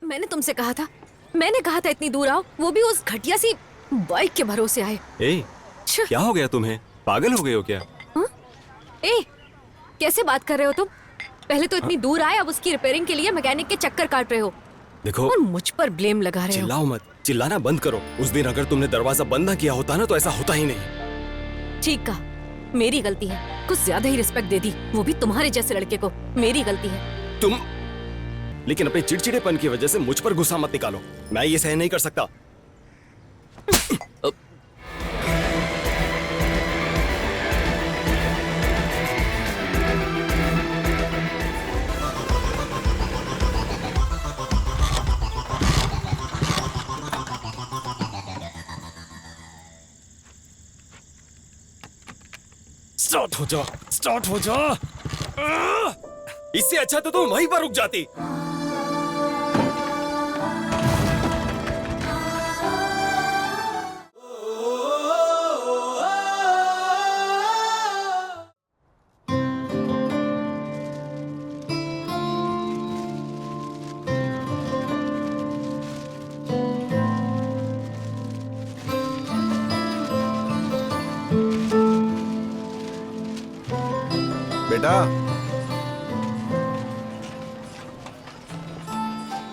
मैंने तुमसे कहा था, मैंने कहा था इतनी दूर आओ, वो भी उस घटिया सी बाइक के भरोसे आए। ए, क्या हो गया तुम्हें? पागल हो गए हो क्या? ए, कैसे बात कर रहे हो तुम? पहले तो इतनी दूर आए, अब उसकी रिपेयरिंग के लिए मैकेनिक के चक्कर काट रहे हो देखो, और मुझ पर ब्लेम लगा रहे हो। चिल्लाओ मत, चिल्लाना बंद करो। उस दिन अगर तुमने दरवाजा बंद ना किया होता ना तो ऐसा होता ही नहीं। ठीक कहा, मेरी गलती है, कुछ ज्यादा ही रिस्पेक्ट दे दी, वो भी तुम्हारे जैसे लड़के को। मेरी गलती है। तुम लेकिन अपने चिड़चिड़ेपन की वजह से मुझ पर गुस्सा मत निकालो, मैं ये सहन नहीं कर सकता। स्टार्ट हो जा, स्टार्ट हो जा। इससे अच्छा तो तुम वहीं पर रुक जाती।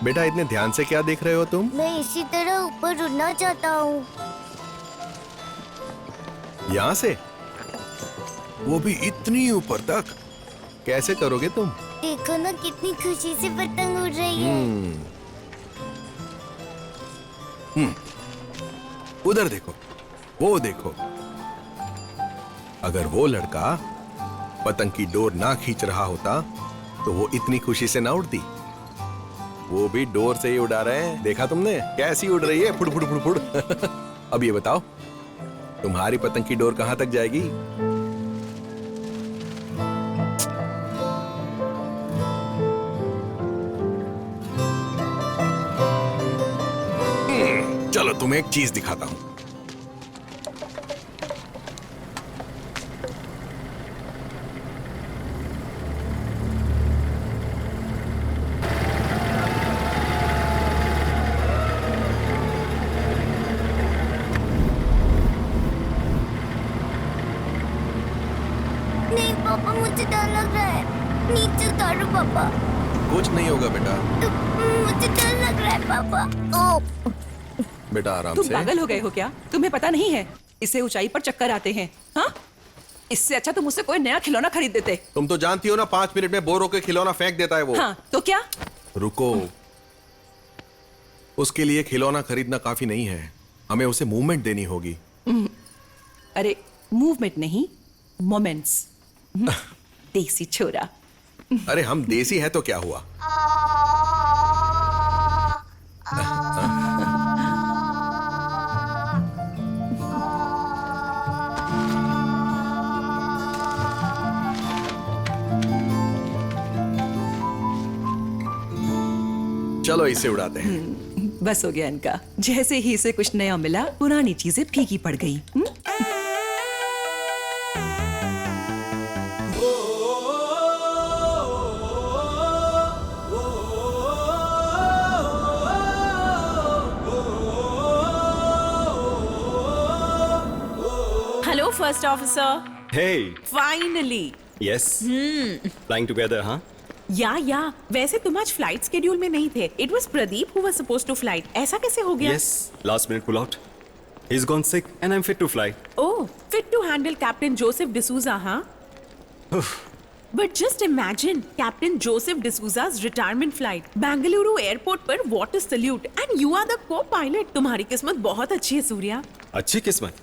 बेटा इतने ध्यान से क्या देख रहे हो तुम? मैं इसी तरह ऊपर उड़ना चाहता हूँ। यहाँ से? वो भी इतनी ऊपर तक? कैसे करोगे तुम? देखो ना कितनी खुशी से पतंग उड़ रही है। उधर देखो, वो देखो। अगर वो लड़का पतंग की डोर ना खींच रहा होता तो वो इतनी खुशी से ना उड़ती। वो भी डोर से ही उड़ा रहे हैं, देखा तुमने कैसी उड़ रही है, फुड़ फुड़ फुड़ फुड़। अब ये बताओ, तुम्हारी पतंग की डोर कहां तक जाएगी? चलो तुम्हें एक चीज दिखाता हूं। नहीं पापा, मुझे डर लग रहा है। नीचे उतारो पापा। कुछ नहीं होगा बेटा। मुझे डर लग रहा है पापा। ओ बेटा आराम तुम से। पागल हो गए हो क्या? तुम्हें पता नहीं है इससे ऊंचाई पर चक्कर आते हैं। हाँ, इससे अच्छा तुम मुझसे कोई नया खिलौना खरीद देते। तुम तो जानती हो ना, 5 मिनट में बोर होकर खिलौना फेंक देता है वो। हाँ, तो क्या? रुको, उसके लिए खिलौना खरीदना काफी नहीं है, हमें उसे मूवमेंट देनी होगी। अरे मूवमेंट नहीं, मोमेंट्स। देसी छोरा। अरे हम देसी है तो क्या हुआ? चलो इसे उड़ाते हैं। बस हो गया इनका। जैसे ही इसे कुछ नया मिला, पुरानी चीजें फीकी पड़ गई। Hello first officer. Hey, finally. yes. Flying together, हाँ? या वैसे तुम आज फ्लाइट स्केड्यूल में नहीं थे। It was Pradeep who was supposed to flight. ऐसा कैसे हो गया? Yes. Last minute pull out. He's gone sick and I'm fit to fly. Oh, fit to handle captain Joseph D'Souza, हाँ? But just imagine captain Joseph D'Souza's retirement flight, Bengaluru airport पर water salute and you are the co pilot. तुम्हारी किस्मत बहुत अच्छी है सूर्या। अच्छी किस्मत।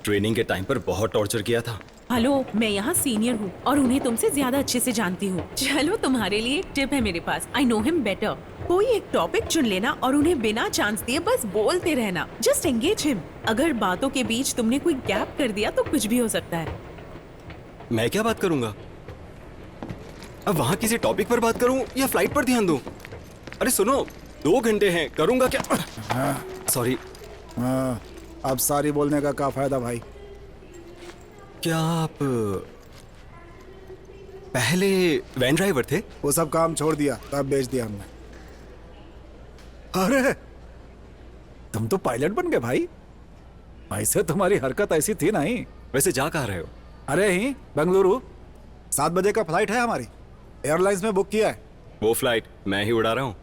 Training के टाइम पर बहुत टॉर्चर किया था। हेलो, मैं यहाँ सीनियर हूँ और उन्हें तुमसे ज्यादा अच्छे से जानती हूँ। चलो तुम्हारे लिए एक टिप है मेरे पास। I know him better. कोई एक टॉपिक चुन लेना और उन्हें बिना चांस दिए बस बोलते रहना। Just engage him. अगर बातों के बीच तुमने कोई गैप कर दिया तो कुछ भी हो सकता है। मैं क्या बात करूंगा? अब वहाँ किसी टॉपिक पर बात करूं या फ्लाइट पर ध्यान दूं? अरे सुनो, 2 घंटे हैं, करूंगा क्या? सॉरी। हाँ, अब सारी बोलने का क्या फायदा भाई? क्या आप पहले वैन ड्राइवर थे? वो सब काम छोड़ दिया, तब बेच दिया हमने। अरे तुम तो पायलट बन गए भाई। ऐसे तुम्हारी हरकत ऐसी थी नहीं। वैसे जा कहाँ रहे हो? अरे ही बेंगलुरु 7 बजे का फ्लाइट है हमारी, एयरलाइंस में बुक किया है। वो फ्लाइट मैं ही उड़ा रहा हूँ।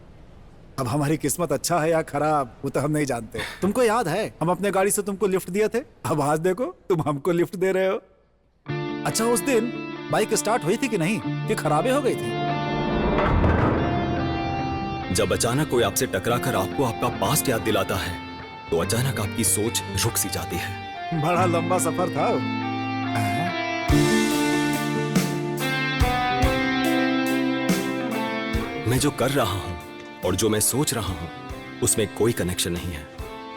अब हमारी किस्मत अच्छा है या खराब वो तो हम नहीं जानते। तुमको याद है हम अपने गाड़ी से तुमको लिफ्ट दिए थे, अब आज देखो तुम हमको लिफ्ट दे रहे हो। अच्छा उस दिन बाइक स्टार्ट हुई थी कि नहीं, कि खराबे हो गई थी? जब अचानक कोई आपसे टकराकर आपको आपका पास्ट याद दिलाता है तो अचानक आपकी सोच रुक सी जाती है। बड़ा लंबा सफर था। मैं जो कर रहा हूँ और जो मैं सोच रहा हूँ उसमें कोई कनेक्शन नहीं है।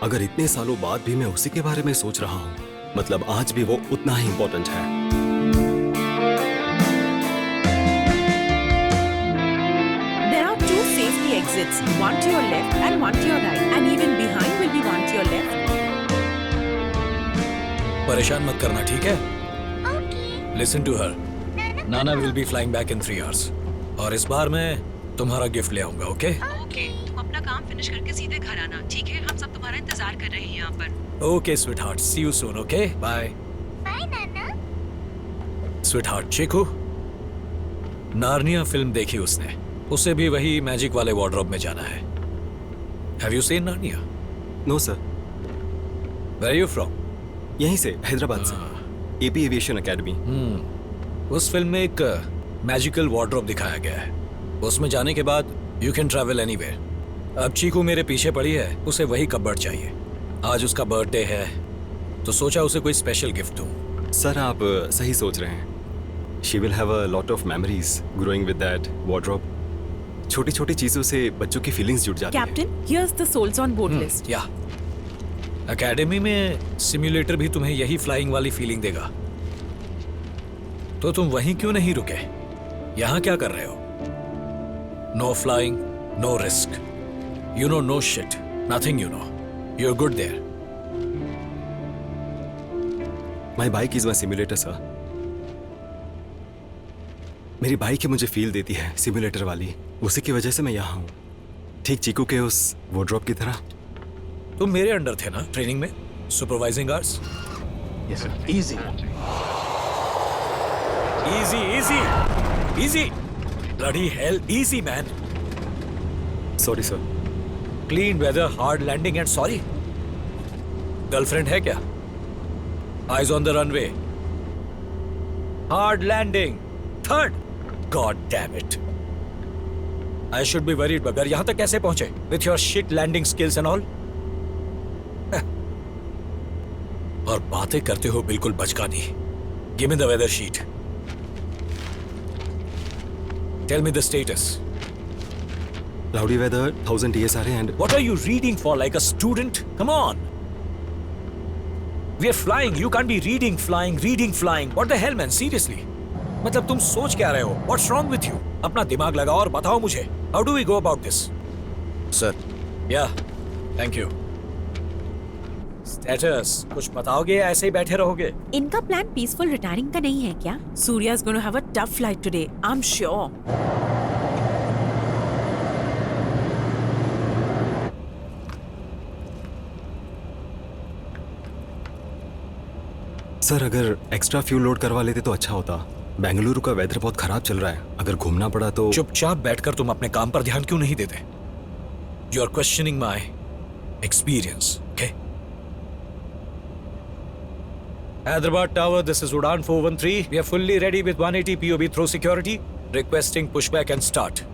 अगर इतने सालों बाद भी मैं उसी के बारे में सोच रहा हूँ मतलब आज भी वो उतना ही इंपॉर्टेंट है। There are 2 safety exits, one to your left and one to your right, and even behind will be one to your left. परेशान मत करना, ठीक है? Listen to her. Nana will be flying back in 3 hours. और इस बार मैं तुम्हारा gift ले आऊंगा, ओके? ओके, तुम अपना काम फिनिश करके सीधे घर आना, ठीक है? हम सब तुम्हारा इंतजार कर रहे हैं यहाँ पर। Okay sweetheart, see you soon, okay? Bye. Bye नाना। स्वीटहार्ट, चीकू नार्निया फिल्म देखी उसने, उसे भी वही मैजिक वाले वार्डरोब में जाना है। Have you seen Narnia? No sir. Where are you from? यहीं से, हैदराबाद से, एपी एविएशन एकेडमी। उस फिल्म में एक मैजिकल वार्डरोब दिखाया गया है। उसमें जाने के बाद यू कैन ट्रैवल एनीवेयर। अब चीकू मेरे पीछे पड़ी है, उसे वही कपबोर्ड चाहिए। आज उसका बर्थडे है तो सोचा उसे कोई स्पेशल गिफ्ट दूं। सर आप सही सोच रहे हैं। She will have a lot of memories growing with that wardrobe. छोटी छोटी चीजों से बच्चों की फीलिंग्स जुड़ जाती है। Captain, here's the souls on board list. या एकेडमी में सिम्युलेटर भी तुम्हें यही फ्लाइंग वाली फीलिंग देगा, तो तुम वहीं क्यों नहीं रुके? यहां क्या कर रहे हो? No flying, no risk, you know no shit, nothing you know, you are good there. My bike is my simulator sir. मेरी बाइक ही मुझे फील देती है सिम्युलेटर वाली, उसी की वजह से मैं यहाँ हूँ, ठीक चीकू के उस वार्डरोब की तरह। तुम मेरे अंडर थे ना ट्रेनिंग में, supervising hours? Yes sir. Easy easy easy easy, bloody hell, easy man. Sorry sir. Clean weather, hard landing and sorry. Girlfriend है क्या? Eyes on the runway, hard landing, third, God damn it. I should be worried bugger यहां तक कैसे पहुंचे with your shit landing skills and all. और बातें करते हो बिल्कुल बचकानी। Give me the weather sheet, tell me the status. Cloudy weather, 1000 TSRA and... What are you reading for like a student? Come on. We are flying. You can't be reading, flying. What the hell, man? Seriously. मतलब तुम सोच क्या रहे हो? What's wrong with you? अपना दिमाग लगाओ और बताओ मुझे. How do we go about this? Sir. Yeah. Thank you. Status. कुछ बताओगे या ऐसे ही बैठे रहोगे? इनका प्लान पीसफुल रिटायरिंग का नहीं है क्या? Surya is going to have a tough flight today. I'm sure. Sir अगर एक्स्ट्रा फ्यूल लोड करवा लेते तो अच्छा होता। बेंगलुरु का वेदर बहुत खराब चल रहा है, अगर घूमना पड़ा तो। चुपचाप बैठकर तुम अपने काम पर ध्यान क्यों नहीं देते? You are questioning my experience, okay? Hyderabad Tower, this is Udan 413. We are fully ready with 180 POB throw security. Requesting pushback and start.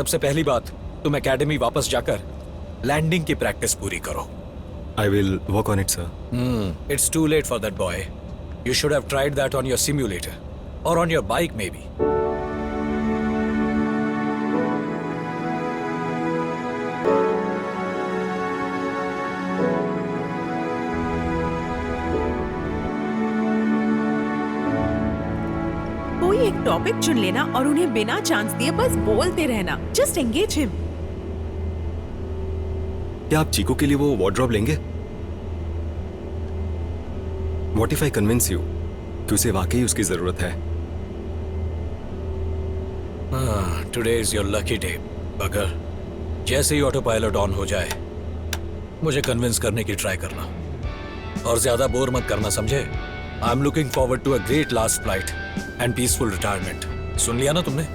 सबसे पहली बात, तुम एकेडमी वापस जाकर लैंडिंग की प्रैक्टिस पूरी करो। I will work on it, sir. It's too late for that, boy. You should have tried that on your simulator. Or on your bike, maybe. कोई एक टॉपिक चुन लेना और उन्हें बिना चांस दिए बस बोलते रहना। Just engage him. क्या आप चीकू के लिए वो वार्डरोब लेंगे? What if I convince you कि उसे वाकई उसकी जरूरत है? Today is your lucky day, bugger. जैसे ही ऑटो पायलट ऑन हो जाए मुझे कन्विंस करने की ट्राई करना, और ज्यादा बोर मत करना, समझे? I am looking forward to a great last flight and peaceful retirement. सुन लिया ना तुमने?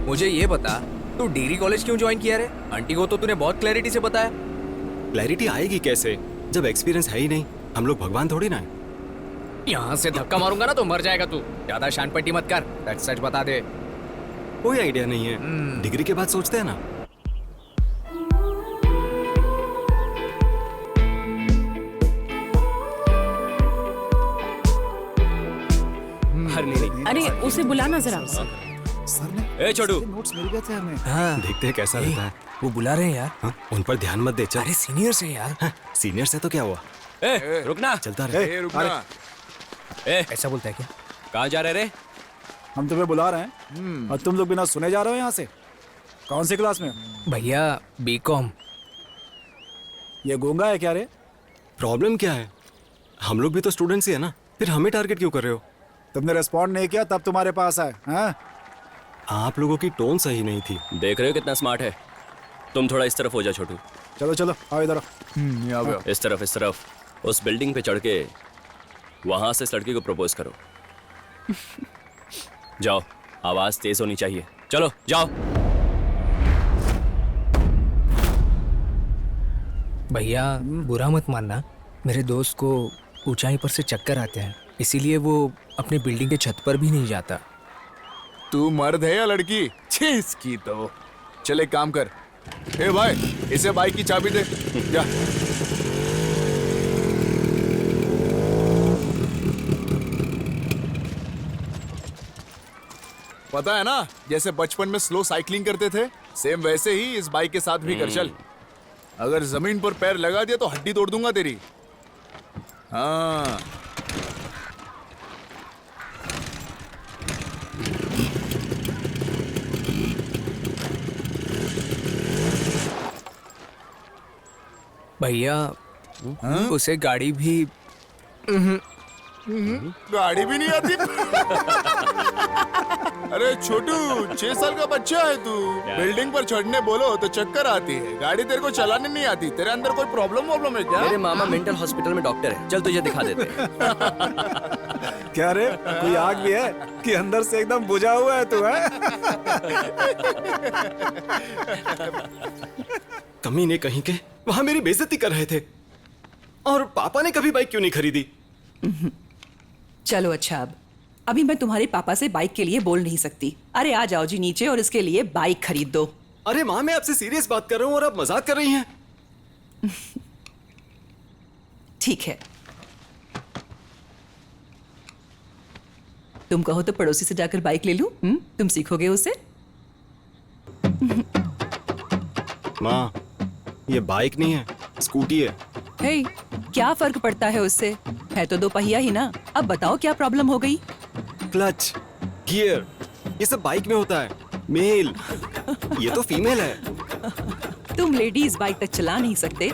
मुझे ये बता, तू डिग्री कॉलेज क्यों ज्वाइन किया रे? आंटी को तो तूने बहुत क्लैरिटी से बताया। क्लैरिटी आएगी कैसे जब एक्सपीरियंस है ही नहीं? हम लोग भगवान थोड़ी ना है। यहाँ से धक्का मारूंगा ना तो मर जाएगा तू। ज्यादा शान पट्टी मत कर, सच सच बता दे। कोई आइडिया नहीं है, डिग्री के बाद सोचते हैं ना। अरे उसे बुलाना जरा। सर ने ए छोटू, नोट्स मिल गए थे हमें। हाँ देखते हैं कैसा रहता है। वो बुला रहे हैं यार। हाँ, उन पर ध्यान मत दे, चल। अरे सीनियर से यार। हाँ, सीनियर से तो क्या हुआ, ए रुकना। चलता रहे। ए ऐसा बोलता है क्या? कहाँ जा रहे रे? हम तुम्हें बुला रहे हैं और तुम लोग बिना सुने जा रहे हो यहाँ से। कौन सी क्लास में? भैया बीकॉम। ये गूंगा है क्या रे? प्रॉब्लम क्या है? हम लोग भी तो स्टूडेंट्स ही है ना, फिर हमें टारगेट क्यों कर रहे हो? तुमने रिस्पॉन्ड नहीं किया तब तुम्हारे पास आए। हाँ? आप लोगों की टोन सही नहीं थी। देख रहे हो कितना स्मार्ट है? तुम थोड़ा इस तरफ हो जा छोटू। चलो चलो आओ इधर आओ। इस तरफ उस बिल्डिंग पे चढ़ के वहां से इस लड़की को प्रपोज करो। जाओ, आवाज तेज होनी चाहिए। चलो जाओ। भैया बुरा मत मानना, मेरे दोस्त को ऊंचाई पर से चक्कर आते हैं, इसीलिए वो अपने बिल्डिंग के छत पर भी नहीं जाता। तू मर्द है या लड़की? इसकी तो चल एक काम कर, ए भाई इसे बाइक की चाबी दे जा। पता है ना, जैसे बचपन में स्लो साइकिलिंग करते थे, सेम वैसे ही इस बाइक के साथ भी कर चल। अगर जमीन पर पैर लगा दिया तो हड्डी तोड़ दूंगा तेरी। हाँ भैया उसे गाड़ी भी गाड़ी भी नहीं आती। अरे छोटू 6 साल का बच्चा है तू, बिल्डिंग पर चढ़ने बोलो तो चक्कर आती है, गाड़ी तेरे को चलाने नहीं आती। तेरे अंदर कोई प्रॉब्लम है क्या? मेरे मामा मेंटल हॉस्पिटल में डॉक्टर है, चल तुझे दिखा देते हैं। क्या रे, कोई आग भी है कि अंदर से एकदम बुझा हुआ है तू? है कमीने कहीं के, वहां मेरी बेइज्जती कर रहे थे। और पापा ने कभी बाइक क्यों नहीं खरीदी? चलो अच्छा, अब अभी मैं तुम्हारे पापा से बाइक के लिए बोल नहीं सकती। अरे आ जाओ जी नीचे और इसके लिए बाइक खरीद दो। अरे माँ, मैं आपसे सीरियस बात कर रहा हूँ और आप मजाक कर रही हैं। ठीक है, तुम कहो तो पड़ोसी से जाकर बाइक ले लूं? तुम सीखोगे उसे। माँ, ये बाइक नहीं है, स्कूटी है। हे, क्या फर्क पड़ता है उससे? है तो 2 पहिया ही ना। अब बताओ क्या प्रॉब्लम हो गई? क्लच, गियर, ये सब बाइक में होता है। मेल, ये तो फीमेल है। तुम लेडीज बाइक तक चला नहीं सकते,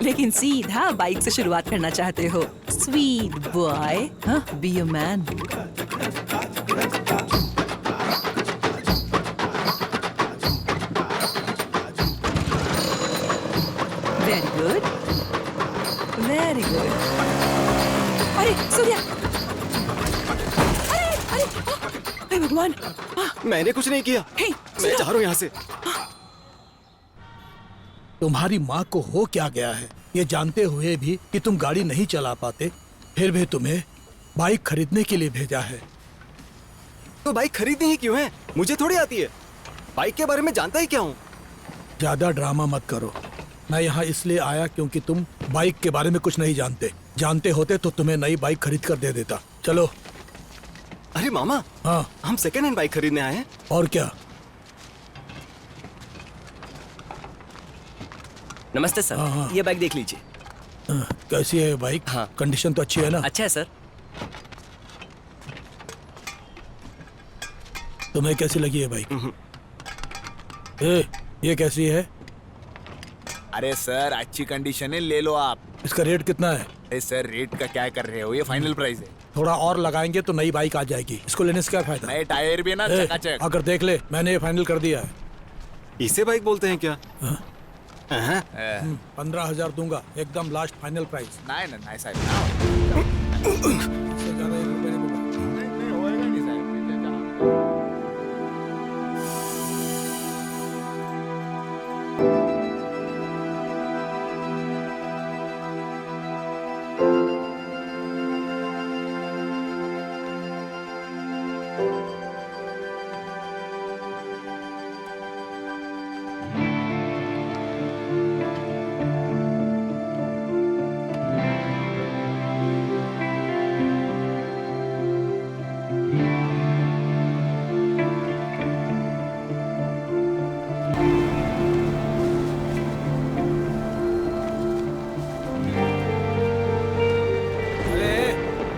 लेकिन सीधा बाइक से शुरुआत करना चाहते हो। Sweet boy, be a man. Very good, very good. अरे सूर्या, अरे भगवान, मैंने कुछ नहीं किया, हे, मैं जा रहा हूँ यहाँ से। तुम्हारी माँ को हो क्या गया है, ये जानते हुए भी कि तुम गाड़ी नहीं चला पाते, फिर भी तुम्हें बाइक खरीदने के लिए भेजा है। तो बाइक खरीदनी ही क्यों है? मुझे थोड़ी आती है, बाइक के बारे में जानता ही क्या हूँ। ज्यादा ड्रामा मत करो। मैं यहाँ इसलिए आया क्योंकि तुम बाइक के बारे में कुछ नहीं जानते। जानते होते तो तुम्हें नई बाइक खरीद कर दे देता। चलो। अरे मामा, हाँ हम सेकेंड हैंड बाइक खरीदने आए हैं। और क्या। नमस्ते सर। हाँ, हाँ। ये बाइक देख लीजिए। कैसी है बाइक? हाँ। कंडीशन तो अच्छी है ना? अच्छा है सर। तुम्हें कैसी लगी है बाइक? ये कैसी है? अरे सर अच्छी कंडीशन है, ले लो आप। इसका रेट कितना है? अरे सर रेट का क्या कर रहे हो, ये फाइनल प्राइस है। थोड़ा और लगाएंगे तो नई बाइक आ जाएगी। इसको लेने से क्या फायदा? नए टायर भी है ना, चकाचक। आकर देख ले, मैंने ये फाइनल कर दिया है। इसे बाइक बोलते हैं क्या? 15,000 दूंगा, एकदम लास्ट फाइनल प्राइस। नहीं नहीं नहीं साहब, इससे ज्यादा 1 रुपए नहीं दूंगा। नहीं होएगा नहीं साहब।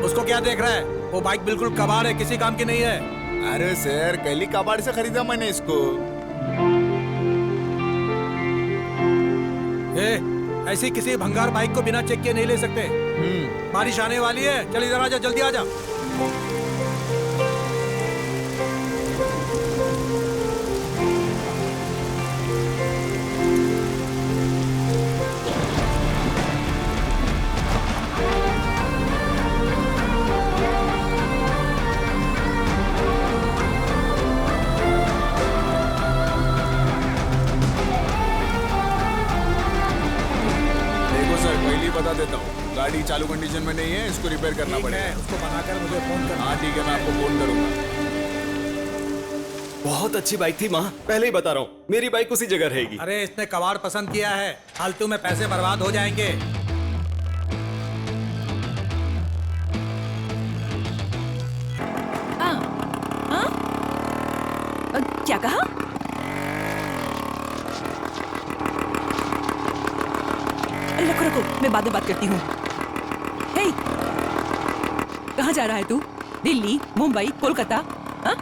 उसको क्या देख रहा है? वो बाइक बिल्कुल कबाड़ है, किसी काम की नहीं है। अरे सर कल ही कबाड़ से खरीदा मैंने इसको। ऐसी किसी भंगार बाइक को बिना चेक किए नहीं ले सकते। बारिश आने वाली है, चल इधर आजा, जल्दी आजा। बता देता हूँ, गाड़ी चालू कंडीशन में नहीं है, इसको रिपेयर करना पड़ेगा। उसको बनाकर मुझे फोन करना। हाँ ठीक है, मैं आपको फोन करूंगा। बहुत अच्छी बाइक थी माँ, पहले ही बता रहा हूँ, मेरी बाइक उसी जगह रहेगी। अरे इसने कबाड़ पसंद किया है, फालतू में पैसे बर्बाद हो जाएंगे। क्या कहा? रखो रखो, मैं बाद में बात करती हूँ। हे, कहाँ जा रहा है तू? दिल्ली, मुंबई, कोलकाता? हाँ?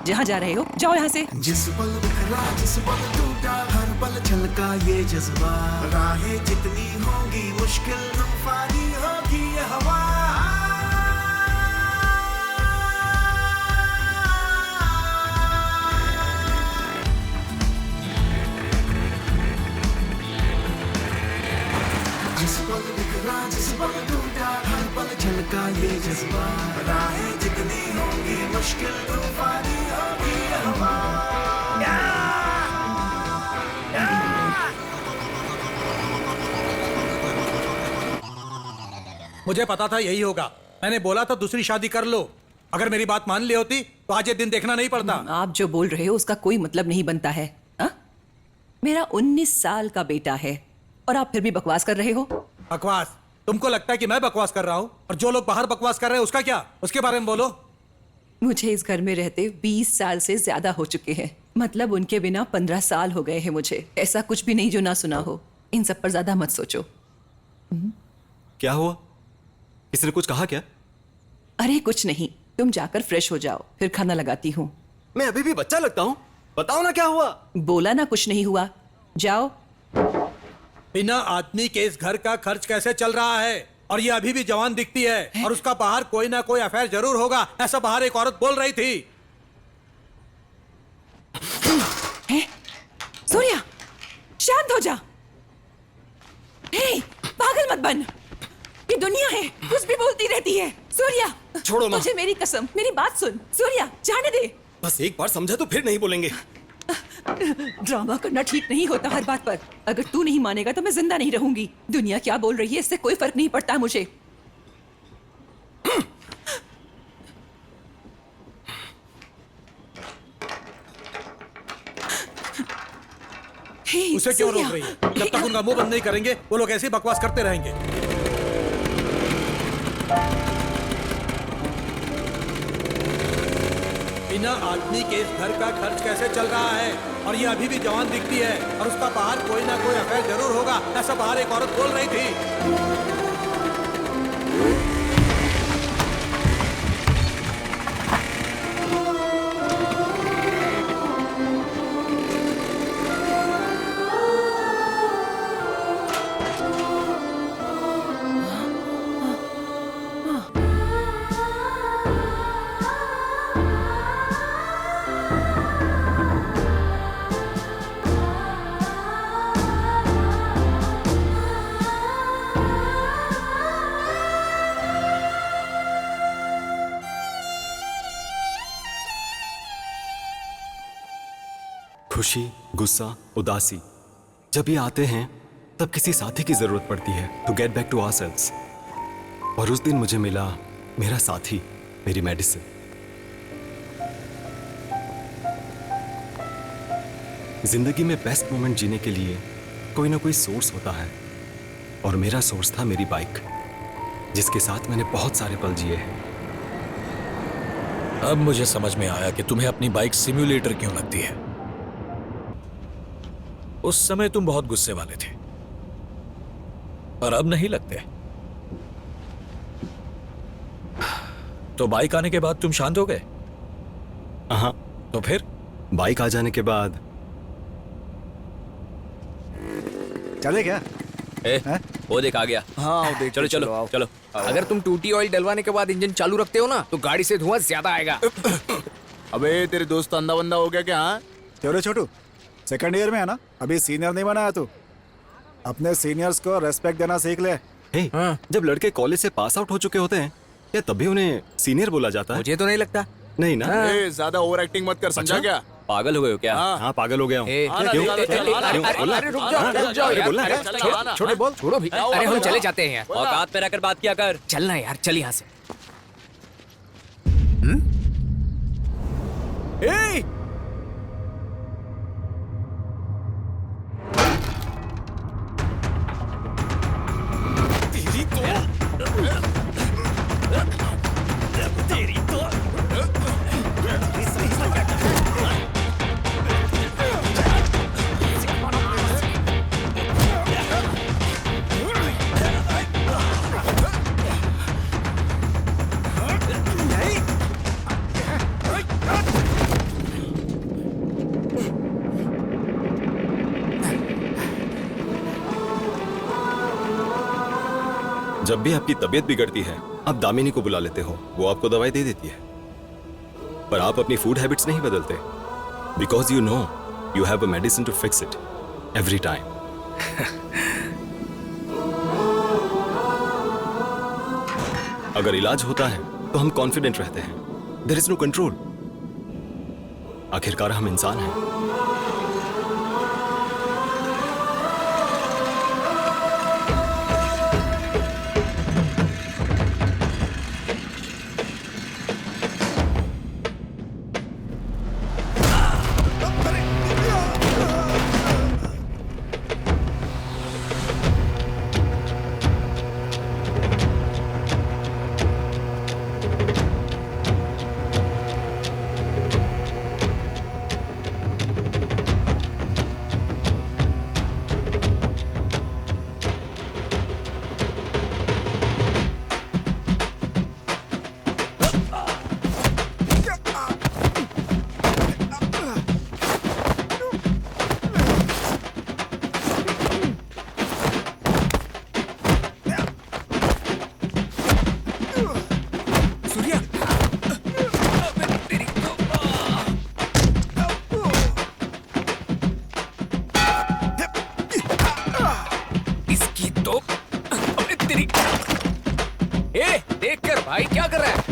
जहाँ जा रहे हो जाओ यहाँ से। जिस पल बिखरा, जिस पल टूटा, हर पल छलका ये जज्बा। राहें जितनी होंगी मुश्किल, तूफानी होगी ये हवा। जिस पल बिखरा, जिस पल टूटा, हर पल छलका ये जज्बा। राहें जितनी होंगी मुश्किल, तूफानी होगी ये हवा। मुझे पता था यही होगा, मैंने बोला था दूसरी शादी कर लो। अगर मेरी बात मान ली होती तो आज ये दिन देखना नहीं पड़ता। आप जो बोल रहे हो उसका कोई मतलब नहीं बनता है। हा? मेरा 19 साल का बेटा है और आप फिर भी बकवास कर रहे हो। बकवास? तुमको लगता है कि मैं बकवास कर रहा हूँ? और जो लोग बाहर बकवास कर रहे हैं उसका क्या? उसके बारे में बोलो। मुझे इस घर में रहते 20 साल से ज्यादा हो चुके हैं। मतलब उनके बिना 15 साल हो गए हैं मुझे। ऐसा कुछ भी नहीं जो ना सुना हो। इन सब पर ज्यादा मत सोचो। क्या हुआ? किसी ने कुछ कहा क्या? अरे कुछ नहीं, तुम जाकर फ्रेश हो जाओ, फिर खाना लगाती हूँ। मैं अभी भी बच्चा लगता हूँ? बताओ ना क्या हुआ। बोला ना कुछ नहीं हुआ, जाओ। बिना आदमी के इस घर का खर्च कैसे चल रहा है? और ये अभी भी जवान दिखती है और उसका बाहर कोई ना कोई अफेयर जरूर होगा, ऐसा बाहर एक औरत बोल रही थी। सूर्या, शांत हो जा। हे, पागल मत बन। ये दुनिया है, कुछ भी बोलती रहती है। सूर्या, छोड़ो माँ। मुझे मेरी कसम, मेरी बात सुन। सूर्या, जाने दे। बस एक बार समझा तो फिर नहीं बोलेंगे। ड्रामा करना ठीक नहीं होता हर बात पर। अगर तू नहीं मानेगा तो मैं जिंदा नहीं रहूंगी। दुनिया क्या बोल रही है इससे कोई फर्क नहीं पड़ता मुझे। उसे क्यों रोक रही है? जब तक उनका मुंह बंद नहीं करेंगे वो लोग ऐसे ही बकवास करते रहेंगे। बिना आदमी के इस घर का खर्च कैसे चल रहा है? और ये अभी भी जवान दिखती है और उसका बाहर कोई ना कोई अफेयर जरूर होगा, ऐसा बाहर एक औरत बोल रही थी। खुशी, गुस्सा, उदासी जब ये आते हैं तब किसी साथी की जरूरत पड़ती है to get back to ourselves. और उस दिन मुझे मिला मेरा साथी, मेरी मेडिसिन। जिंदगी में बेस्ट मोमेंट जीने के लिए कोई ना कोई सोर्स होता है, और मेरा सोर्स था मेरी बाइक, जिसके साथ मैंने बहुत सारे पल जिए हैं। अब मुझे समझ में आया कि तुम्हें अपनी बाइक सिम्युलेटर क्यों लगती है। उस समय तुम बहुत गुस्से वाले थे, और अब नहीं लगते। तो बाइक आने के बाद तुम शांत हो गए? हाँ। तो फिर बाइक आ जाने के बाद चले क्या? वो देख आ गया। हाँ वो देख। चलो चलो चलो। अगर तुम टूटी ऑयल डलवाने के बाद इंजन चालू रखते हो ना तो गाड़ी से धुआं ज्यादा आएगा। अबे तेरे दोस्त अंधा बंदा हो गया क्या? हाँ क्यों रे छोटू, सेकंड ईयर में है ना, अभी सीनियर नहीं बनाया तू। अपने सीनियर्स को रेस्पेक्ट देना सीख ले। हे, जब लड़के कॉलेज से पास आउट हो चुके होते हैं क्या तभी उन्हें सीनियर बोला जाता है? मुझे तो नहीं लगता। नहीं ना। ज्यादा ओवर एक्टिंग मत कर, समझा क्या? पागल हो गए हो क्या? हाँ पागल हो गया हूँ। अरे रुक जाओ यार, छोड़ो बोल, छोड़ो भी। अरे हम चले जाते हैं यार। औकात पे रहकर बात किया कर। चलना यार, चल यहाँ से। जब भी आपकी तबीयत बिगड़ती है आप दामिनी को बुला लेते हो, वो आपको दवाई दे देती है। पर आप अपनी फूड हैबिट्स नहीं बदलते, because you know you have a medicine to fix it every time. अगर इलाज होता है तो हम कॉन्फिडेंट रहते हैं, देयर इज नो कंट्रोल। आखिरकार हम इंसान हैं। भाई क्या कर रहा है?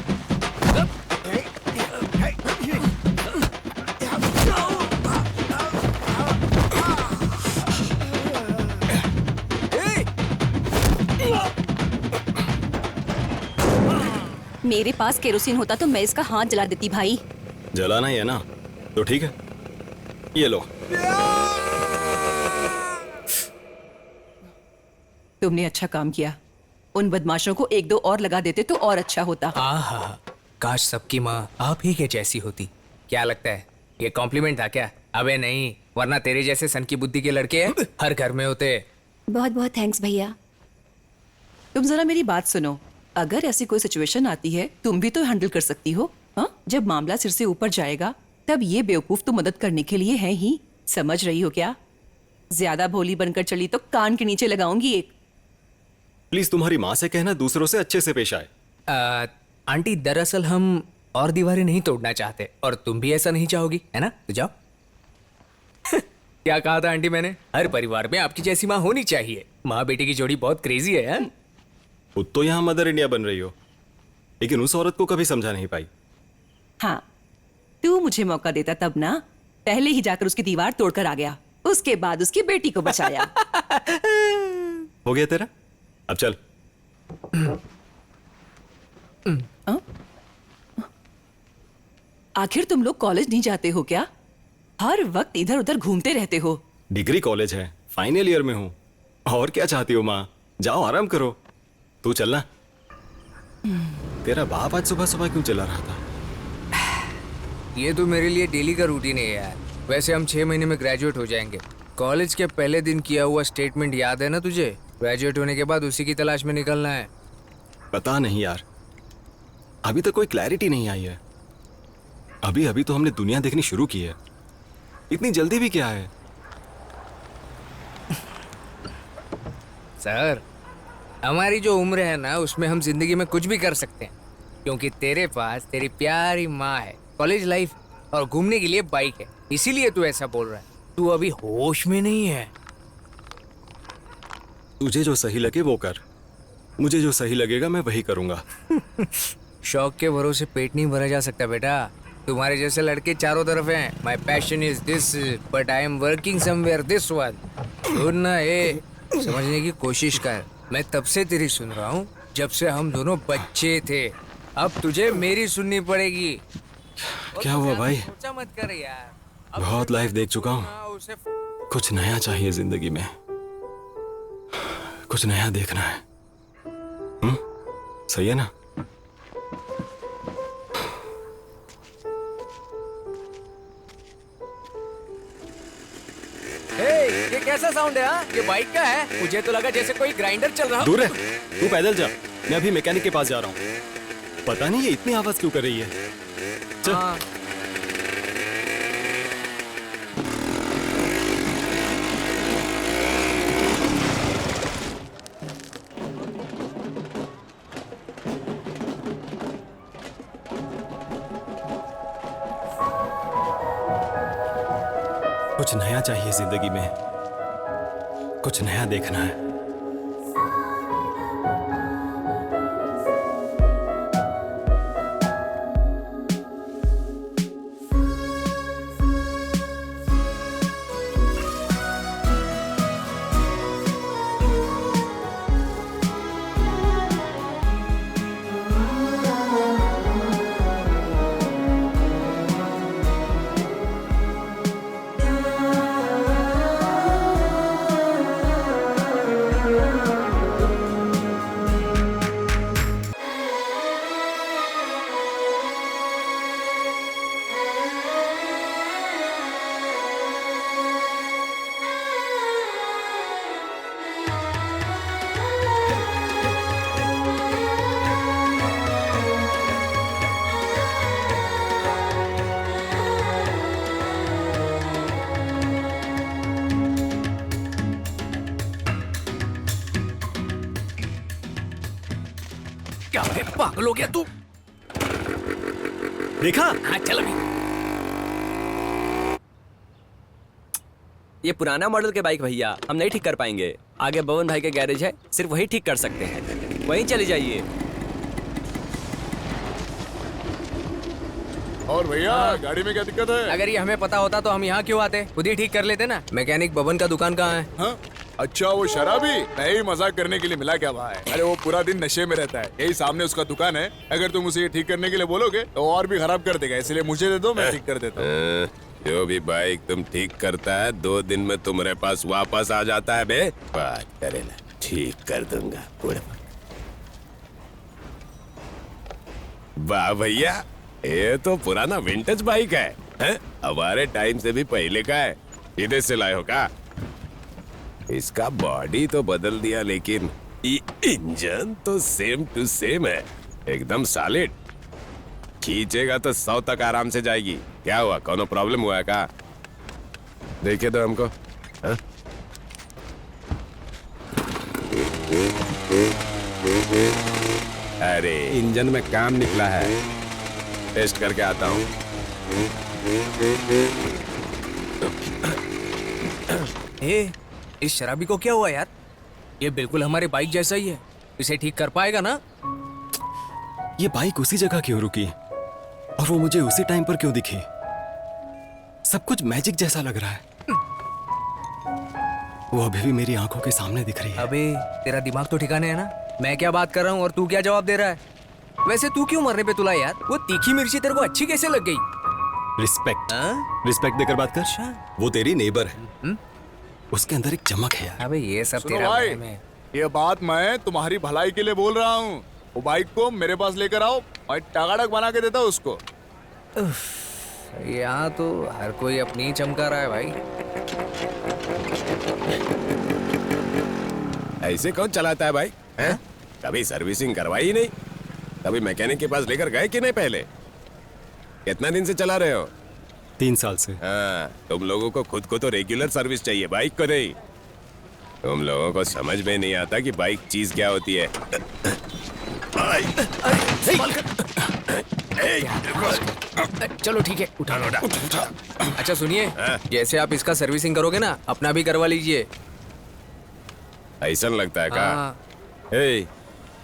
मेरे पास केरोसिन होता तो मैं इसका हाथ जला देती भाई। जलाना ही है ना, तो ठीक है, ये लो। तुमने अच्छा काम किया। उन बदमाशों को एक दो और लगा देते तो और अच्छा होता। आहा, काश सबकी माँ आप ही के जैसी होती। क्या लगता है ये कॉम्प्लीमेंट था क्या? अबे नहीं, वरना तेरे जैसे सन की बुद्धि के लड़के हर घर में होते। बहुत बहुत थैंक्स भैया। तुम जरा मेरी बात सुनो, अगर ऐसी कोई सिचुएशन आती है तुम भी तो हैंडल कर सकती हो। हाँ, जब मामला सिर से ऊपर जाएगा तब ये बेवकूफ तो मदद करने के लिए है ही, समझ रही हो क्या? ज्यादा भोली बनकर चली तो कान के नीचे लगाऊंगी एक। प्लीज तुम्हारी माँ से कहना दूसरों से अच्छे से पेश आए। आंटी दरअसल हम और दीवारें नहीं तोड़ना चाहते, और तुम भी ऐसा नहीं चाहोगी, है ना? तो जाओ। क्या कहा था आंटी मैंने? हर परिवार में आपकी जैसी माँ होनी चाहिए। माँ बेटी की जोड़ी बहुत क्रेजी है। खुद तो यहाँ मदर इंडिया बन रही हो, लेकिन उस औरत को कभी समझा नहीं पाई। हाँ, तू मुझे मौका देता तब ना, पहले ही जाकर उसकी दीवार तोड़कर आ गया, उसके बाद उसकी बेटी को बचाया। हो गया तेरा, अब चल। आखिर तुम लोग कॉलेज नहीं जाते हो क्या? हर वक्त इधर उधर घूमते रहते हो। डिग्री कॉलेज है, फाइनल ईयर में हूँ। और क्या चाहती हो माँ? जाओ आराम करो। तू चलना। तेरा बाप आज सुबह सुबह क्यों चला रहा था? ये तो मेरे लिए डेली का रूटीन है यार। वैसे हम 6 महीने में ग्रेजुएट हो जाएंगे। कॉलेज के पहले दिन किया हुआ स्टेटमेंट याद है ना तुझे? ग्रेजुएट होने के बाद उसी की तलाश में निकलना है। पता नहीं यार, अभी तक कोई क्लैरिटी नहीं आई है। अभी अभी तो हमने दुनिया देखनी शुरू की है, इतनी जल्दी भी क्या है? सर, हमारी जो उम्र है ना, उसमें हम जिंदगी में कुछ भी कर सकते हैं, क्योंकि तेरे पास तेरी प्यारी माँ है, कॉलेज लाइफ और घूमने के लिए बाइक है। इसीलिए तू ऐसा बोल रहा है। तू अभी होश में नहीं है। तुझे जो सही लगे वो कर, मुझे जो सही लगेगा मैं वही करूंगा। शौक के भरोसे पेट नहीं भरा जा सकता बेटा। तुम्हारे जैसे लड़के चारों तरफ हैं। My passion is this but I am working somewhere this one. सुनना ए, समझने की कोशिश कर। मैं तब से तेरी सुन रहा हूँ जब से हम दोनों बच्चे थे। अब तुझे मेरी सुननी पड़ेगी। क्या हुआ भाई? सोचा मत कर यार। बहुत लाइफ देख चुका हूँ, कुछ नया चाहिए जिंदगी में। कुछ नया देखना है। सही है ना? ये कैसा साउंड है? हाँ? ये बाइक का है? मुझे तो लगा जैसे कोई ग्राइंडर चल रहा हो। दूर है, तू पैदल जा, मैं अभी मैकेनिक के पास जा रहा हूँ। पता नहीं ये इतनी आवाज क्यों कर रही है। चल। हाँ। कुछ नया चाहिए जिंदगी में, कुछ नया देखना है। क्या है, पागल हो गया तू? देखा? हाँ चल अभी। ये पुराना मॉडल के बाइक भैया हम नहीं ठीक कर पाएंगे। आगे बवन भाई के गैरेज है, सिर्फ वही ठीक कर सकते हैं। वहीं चले जाइए। और भैया गाड़ी में क्या दिक्कत है? अगर ये हमें पता होता तो हम यहाँ क्यों आते? खुद ही ठीक कर लेते ना। मैकेनिक बबन का दुकान कहाँ है? हाँ? अच्छा वो शराबी? नहीं, मजाक करने के लिए मिला क्या भाई? अरे वो पूरा दिन नशे में रहता है, यही सामने उसका दुकान है। अगर तुम उसे ये ठीक करने के लिए बोलोगे तो और भी खराब कर देगा, इसलिए मुझे दे दो, मैं ठीक कर देता हूँ। जो भी बाइक तुम ठीक करता है 2 दिन में तुम्हारे पास वापस आ जाता है बे। बात करे ना, ठीक कर दूंगा। वाह भैया, ये तो पुराना विंटेज बाइक है। हैं? हमारे टाइम से भी पहले का है, इधर से लाए हो का? इसका बॉडी तो बदल दिया लेकिन ये इंजन तो सेम टू सेम है, एकदम सॉलिड। खींचेगा तो 100 तक आराम से जाएगी। क्या हुआ, कोनो प्रॉब्लम हुआ है का? देखिए दो हमको। हाँ? अरे इंजन में काम निकला है, टेस्ट करके आता हूँ। इस शराबी को क्या हुआ यार? ये बिल्कुल हमारे बाइक जैसा ही है, इसे ठीक कर पाएगा ना? ये बाइक उसी जगह क्यों रुकी और वो मुझे उसी टाइम पर क्यों दिखी? सब कुछ मैजिक जैसा लग रहा है। वो अभी भी मेरी आंखों के सामने दिख रही है। अबे तेरा दिमाग तो ठिकाने है ना? मैं क्या बात कर रहा हूँ और तू क्या जवाब दे रहा है? वैसे तू क्यों मरने पे तुला यार? वो तीखी मिर्ची तेरे को अच्छी कैसे लग गई? रिस्पेक्ट, रिस्पेक्ट देकर बात कर। वो तेरी नेबर है, उसके अंदर एक चमक है यार। अबे ये सब सुनो तेरा भाई, वहम है। ये बात मैं तुम्हारी भलाई के लिए बोल रहा हूँ। वो बाइक को मेरे पास लेकर आओ, मैं टगाड़क बना के देता हूँ उसको। यहाँ तो हर कोई अपनी ही चमका रहा है भाई। ऐसे कौन चलाता है भाई? हैं? कभी सर्विसिंग करवाई ही नहीं, कभी मैकेनिक के पास लेकर गए कि नहीं पहले? कितना दिन से चला रहे हो? 3 साल से। हाँ, तुम लोगों को खुद को तो रेगुलर सर्विस चाहिए, बाइक को नहीं। तुम लोगों को समझ में नहीं आता कि बाइक चीज क्या होती है। चलो ठीक है, उठा लो। अच्छा सुनिए, जैसे आप इसका सर्विसिंग करोगे ना, अपना भी करवा लीजिए। ऐसा लगता है का? ए,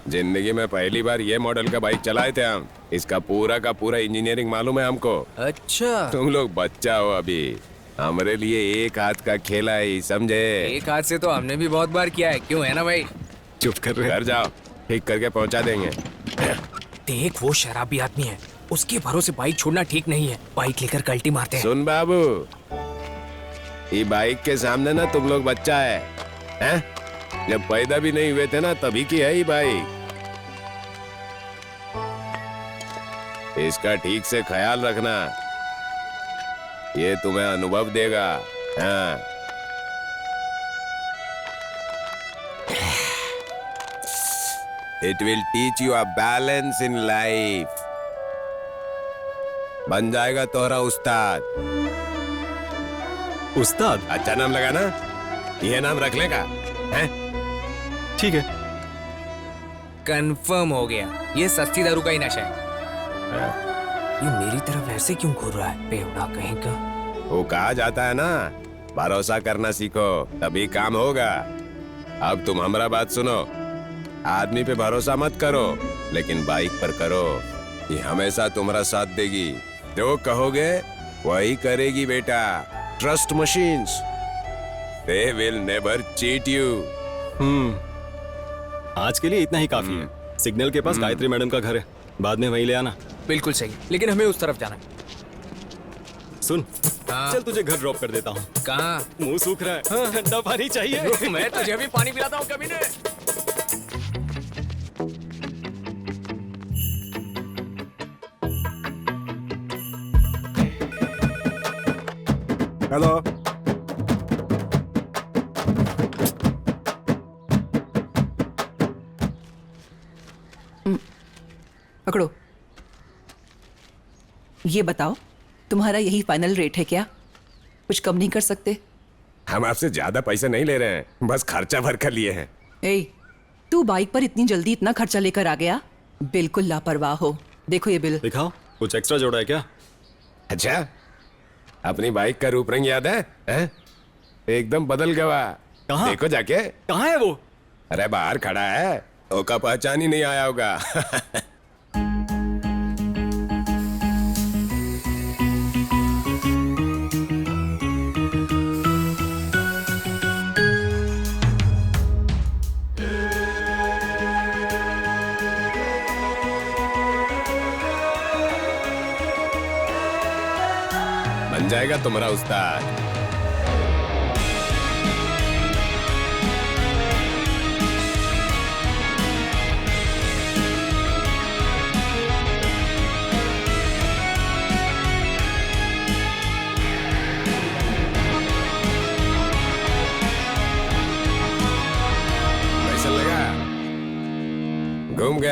जिंदगी में पहली बार ये मॉडल का बाइक चलाए थे हम। इसका पूरा का पूरा इंजीनियरिंग मालूम है हमको। अच्छा, तुम लोग बच्चा हो अभी, हमारे लिए एक हाथ का खेला है, समझे? एक हाथ से तो हमने भी बहुत बार किया है, क्यों है ना भाई? चुप कर रहे। घर जाओ, ठीक करके पहुंचा देंगे। देख वो शराबी आदमी है, उसके भरोसे बाइक छोड़ना ठीक नहीं है। बाइक लेकर कल्टी मारते हैं। सुन बाबू, ये बाइक के सामने ना तुम लोग बच्चा है, हैं? जब पैदा भी नहीं हुए थे ना तभी की है ये बाइक। इसका ठीक से ख्याल रखना, ये तुम्हें अनुभव देगा। हाँ। It will teach you a balance in life. बन जाएगा तोहरा उस्ताद। उस्ताद? अच्छा नाम लगा ना, ये नाम रख लेगा, हैं? ठीक है। कंफर्म हो गया, ये सस्ती दारू का ही नशा है। ये मेरी तरफ ऐसे क्यों घूर रहा है? बेवड़ा कहीं का। वो कहा जाता है ना, भरोसा करना सीखो तभी काम होगा। अब तुम हमारा बात सुनो, आदमी पे भरोसा मत करो, लेकिन बाइक पर करो। ये हमेशा तुम्हारा साथ देगी, जो कहोगे वही करेगी बेटा। Trust machines, they will never cheat you. आज के लिए इतना ही काफी है। सिग्नल के पास गायत्री मैडम का घर है, बाद में वहीं ले आना। बिल्कुल सही, लेकिन हमें उस तरफ जाना है। सुन, चल तुझे घर ड्रॉप कर देता हूँ। कहाँ? मुंह सूख रहा है, ठंडा पानी चाहिए। मैं तुझे भी पानी पिलाता हूँ कभी ने। हेलो, पकड़ो। ये बताओ, तुम्हारा यही फाइनल रेट है क्या? कुछ कम नहीं कर सकते? हम आपसे ज्यादा पैसे नहीं ले रहे हैं, बस खर्चा भर कर लिए हैं। ए, तू बाइक पर इतनी जल्दी इतना खर्चा लेकर आ गया? बिल्कुल लापरवाह हो। देखो ये बिल। दिखाओ, कुछ एक्स्ट्रा जोड़ा है क्या? अच्छा, अपनी बाइक का रूप रंग याद है? हैं? एकदम बदल गया। कहाँ? देखो जाके। कहाँ है वो? अरे बाहर खड़ा है, ओका पहचान ही नहीं आया होगा। बन जाएगा तुम्हारा उस्ताद।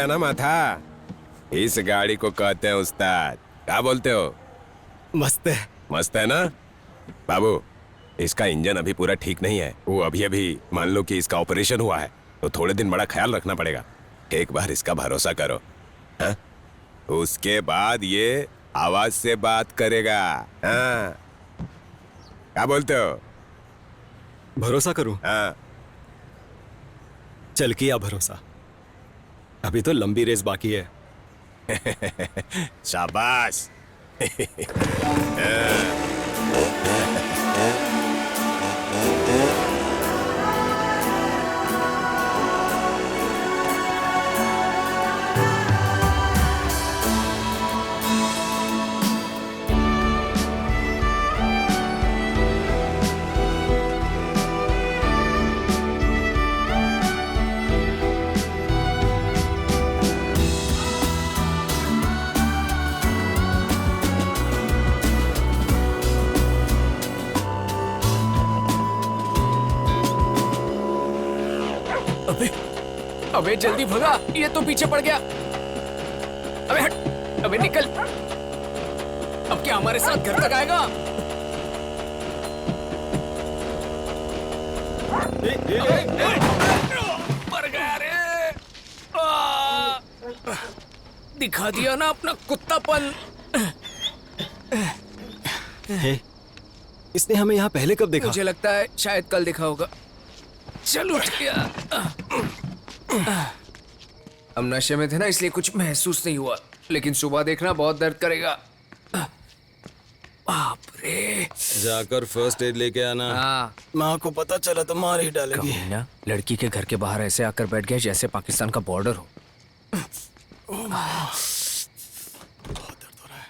गया ना माथा। इस गाड़ी को कहते हैं उस्ताद। क्या बोलते हो? मस्त है। मस्त है ना बाबू? इसका इंजन अभी पूरा ठीक नहीं है। वो अभी मान लो कि इसका ऑपरेशन हुआ है, तो थोड़े दिन बड़ा ख्याल रखना पड़ेगा। एक बार इसका भरोसा करो, हाँ? उसके बाद ये आवाज से बात करेगा। हाँ, क्या बोलते हो? भरोसा करूं? हाँ। चल किया भरोसा। अभी तो लंबी रेस बाकी है। शाबाश। अबे जल्दी भगा, ये तो पीछे पड़ गया। अबे हट, अबे निकल। अब क्या हमारे साथ घर तक आएगा? मर गया रे। दिखा दिया ना अपना कुत्तापन। हे, इसने हमें यहाँ पहले कब देखा? मुझे लगता है शायद कल देखा होगा। चल उठ गया। हम नशे में थे ना, इसलिए कुछ महसूस नहीं हुआ, लेकिन सुबह देखना बहुत दर्द करेगा। बाप रे। जाकर फर्स्ट एड लेके आना। हाँ। माँ को पता चला तो मार ही डालेगी। ना लड़की के घर के बाहर ऐसे आकर बैठ गया जैसे पाकिस्तान का बॉर्डर हो। बहुत दर्द हो रहा है।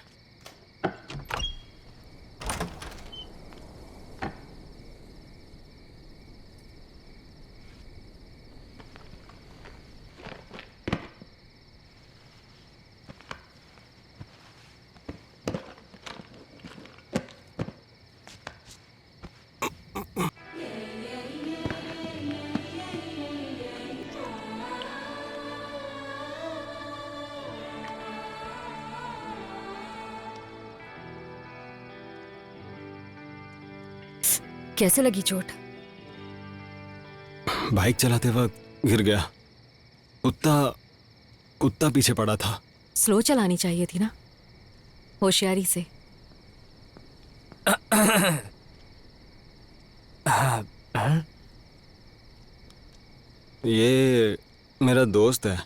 कैसे लगी चोट? बाइक चलाते वक्त गिर गया। कुत्ता पीछे पड़ा था। स्लो चलानी चाहिए थी ना, होशियारी से। ये मेरा दोस्त है।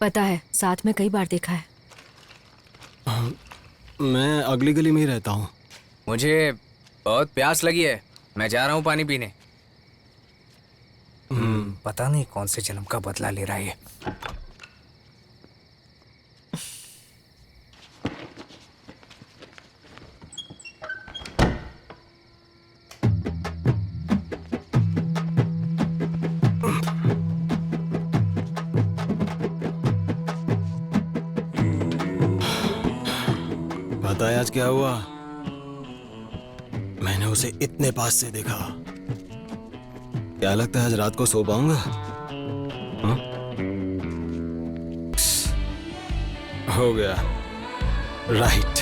पता है, साथ में कई बार देखा है। मैं अगली गली में ही रहता हूँ। मुझे बहुत प्यास लगी है, मैं जा रहा हूँ पानी पीने। पता नहीं कौन से जन्म का बदला ले रहा है ये। पता है आज क्या हुआ? मैंने उसे इतने पास से देखा। क्या लगता है आज रात को सो पाऊंगा? हो गया। राइट।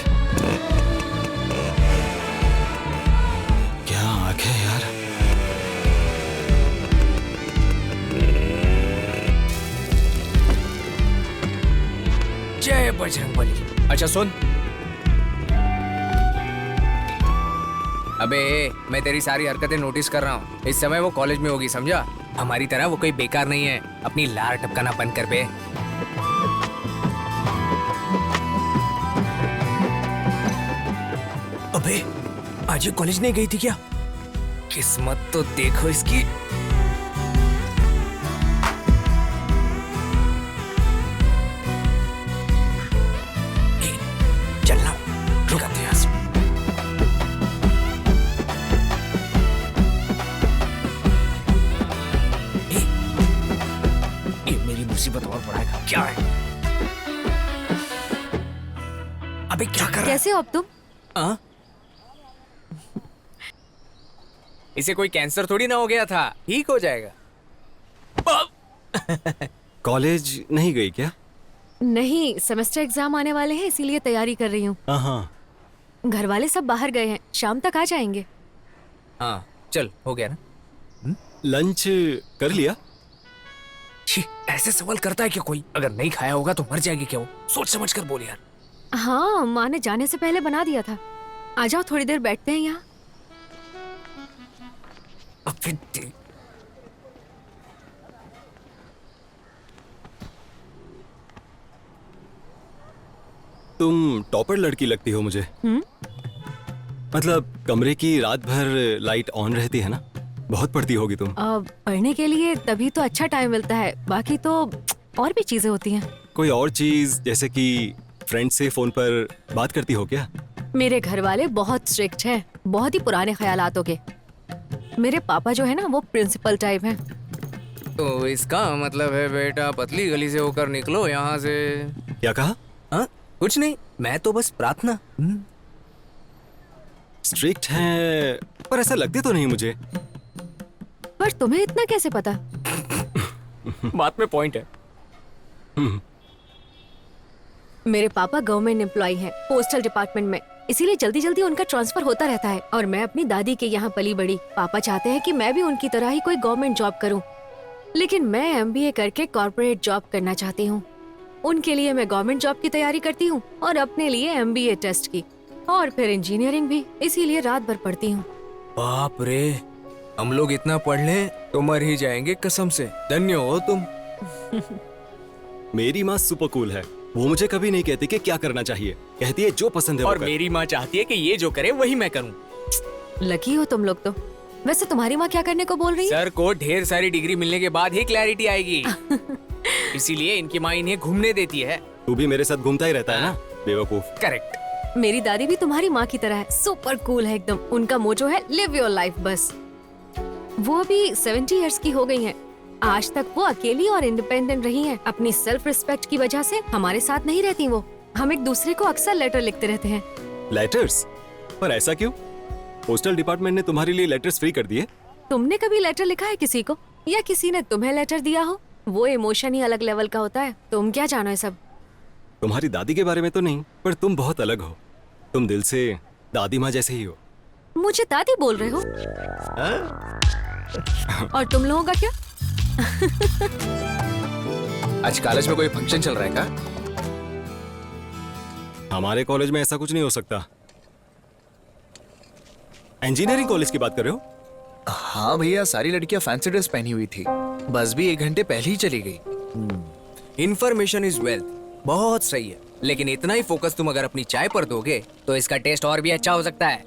क्या आंखें यार। जय बजरंगबली। अच्छा सुन, अबे मैं तेरी सारी हरकतें नोटिस कर रहा हूँ। इस समय वो कॉलेज में होगी, समझा? हमारी तरह वो कोई बेकार नहीं है। अपनी लार टपकाना बंद कर बे। अबे आज ये कॉलेज नहीं गई थी क्या? किस्मत तो देखो इसकी। चलना, रुका थे यहाँ से। मुसीबत और बढ़ाएगा। क्या है? अबे क्या कर रहा है? कैसे हो अब तुम? इसे कोई कैंसर थोड़ी ना हो गया था, ठीक हो जाएगा। कॉलेज नहीं गई क्या? नहीं, सेमेस्टर एग्जाम आने वाले हैं इसीलिए तैयारी कर रही हूँ। हाँ। घर वाले सब बाहर गए हैं, शाम तक आ जाएंगे। हाँ चल, हो गया ना? लंच कर लिया? ऐसे सवाल करता है क्या कोई? अगर नहीं खाया होगा तो मर जाएगी क्या वो? सोच समझ कर बोल यार। हाँ, माँ ने जाने से पहले बना दिया था। आ जाओ, थोड़ी देर बैठते हैं यहाँ। तुम टॉपर लड़की लगती हो मुझे। मतलब कमरे की रात भर लाइट ऑन रहती है ना? बहुत पढ़ती होगी तुम। पढ़ने के लिए तभी तो अच्छा टाइम मिलता है, बाकी तो और भी चीजें होती हैं। कोई और चीज, जैसे कि फ्रेंड से फोन पर बात करती हो क्या? मेरे घर वाले बहुत स्ट्रिक्ट हैं, बहुत ही पुराने ख्यालातों के। मेरे पापा जो है ना, वो प्रिंसिपल टाइप हैं। तो इसका मतलब है बेटा पतली गली से होकर निकलो यहाँ से। क्या कहा? हाँ कुछ नहीं, मैं तो बस प्रार्थना। स्ट्रिक्ट है, पर ऐसा लगती तो नहीं मुझे। पर तुम्हें इतना कैसे पता? बात में पॉइंट है। मेरे पापा गवर्नमेंट एम्प्लॉय हैं, पोस्टल डिपार्टमेंट में, इसीलिए जल्दी जल्दी उनका ट्रांसफर होता रहता है। और मैं अपनी दादी के यहाँ पली बड़ी। पापा चाहते हैं कि मैं भी उनकी तरह ही कोई गवर्नमेंट जॉब करूँ, लेकिन मैं MBA करके कॉर्पोरेट जॉब करना चाहती हूँ। उनके लिए मैं गवर्नमेंट जॉब की तैयारी करती हूँ और अपने लिए MBA टेस्ट की, और फिर इंजीनियरिंग भी, इसीलिए रात भर पढ़ती हूँ। बाप रे, हम लोग इतना पढ़ लें तो मर ही जाएंगे कसम से। धन्य हो तुम। मेरी माँ सुपर कूल है, वो मुझे कभी नहीं कहती कि क्या करना चाहिए, कहती है जो पसंद है और वो कर। मेरी माँ चाहती है कि ये जो करे वही मैं करूँ। लकी हो तुम लोग तो। वैसे तुम्हारी माँ क्या करने को बोल रही है? सर को ढेर सारी डिग्री मिलने के बाद ही क्लैरिटी आएगी। इसीलिए इनकी माँ इन्हें घूमने देती है। तू भी मेरे साथ घूमता ही रहता है ना, बेवकूफ। करेक्ट। मेरी दादी भी तुम्हारी माँ की तरह है, सुपर कूल है एकदम। उनका मोटो है लिव योर लाइफ बस। वो अभी 70 इयर्स की हो गई हैं। आज तक वो अकेली और इंडिपेंडेंट रही हैं। अपनी सेल्फ रिस्पेक्ट की वजह से हमारे साथ नहीं रहती वो। हम एक दूसरे को अक्सर लेटर लिखते रहते हैं। लेटर्स? पर ऐसा क्यों? पोस्टल डिपार्टमेंट ने तुम्हारे लिए लेटर्स फ्री कर दिए? तुमने कभी लेटर लिखा है किसी को, या किसी ने तुम्हें लेटर दिया हो? वो इमोशन ही अलग लेवल का होता है। तुम क्या जानो है सब? तुम्हारी दादी के बारे में तो नहीं, पर तुम बहुत अलग हो। तुम दिल से दादी माँ जैसे ही हो। मुझे दादी बोल रहे हो? और तुम लोगों का क्या? आज कॉलेज में कोई फंक्शन चल रहा है क्या? हमारे कॉलेज में ऐसा कुछ नहीं हो सकता। इंजीनियरिंग कॉलेज की बात कर रहे हो? हाँ भैया, सारी लड़कियां फैंसी ड्रेस पहनी हुई थी। बस भी 1 घंटे पहले ही चली गई। इन्फॉर्मेशन इज वेल्थ, बहुत सही है, लेकिन इतना ही फोकस तुम अगर अपनी चाय पर दोगे तो इसका टेस्ट और भी अच्छा हो सकता है।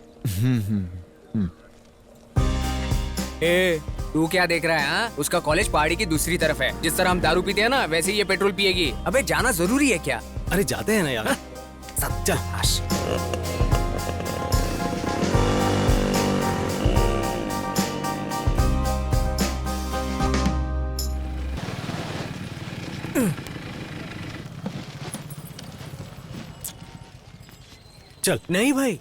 ए, तू क्या देख रहा है? हाँ, उसका कॉलेज पहाड़ी की दूसरी तरफ है। जिस तरह हम दारू पीते हैं ना, वैसे ही ये पेट्रोल पिएगी। अबे जाना जरूरी है क्या? अरे जाते हैं ना यार। सब चल। चल। नहीं भाई।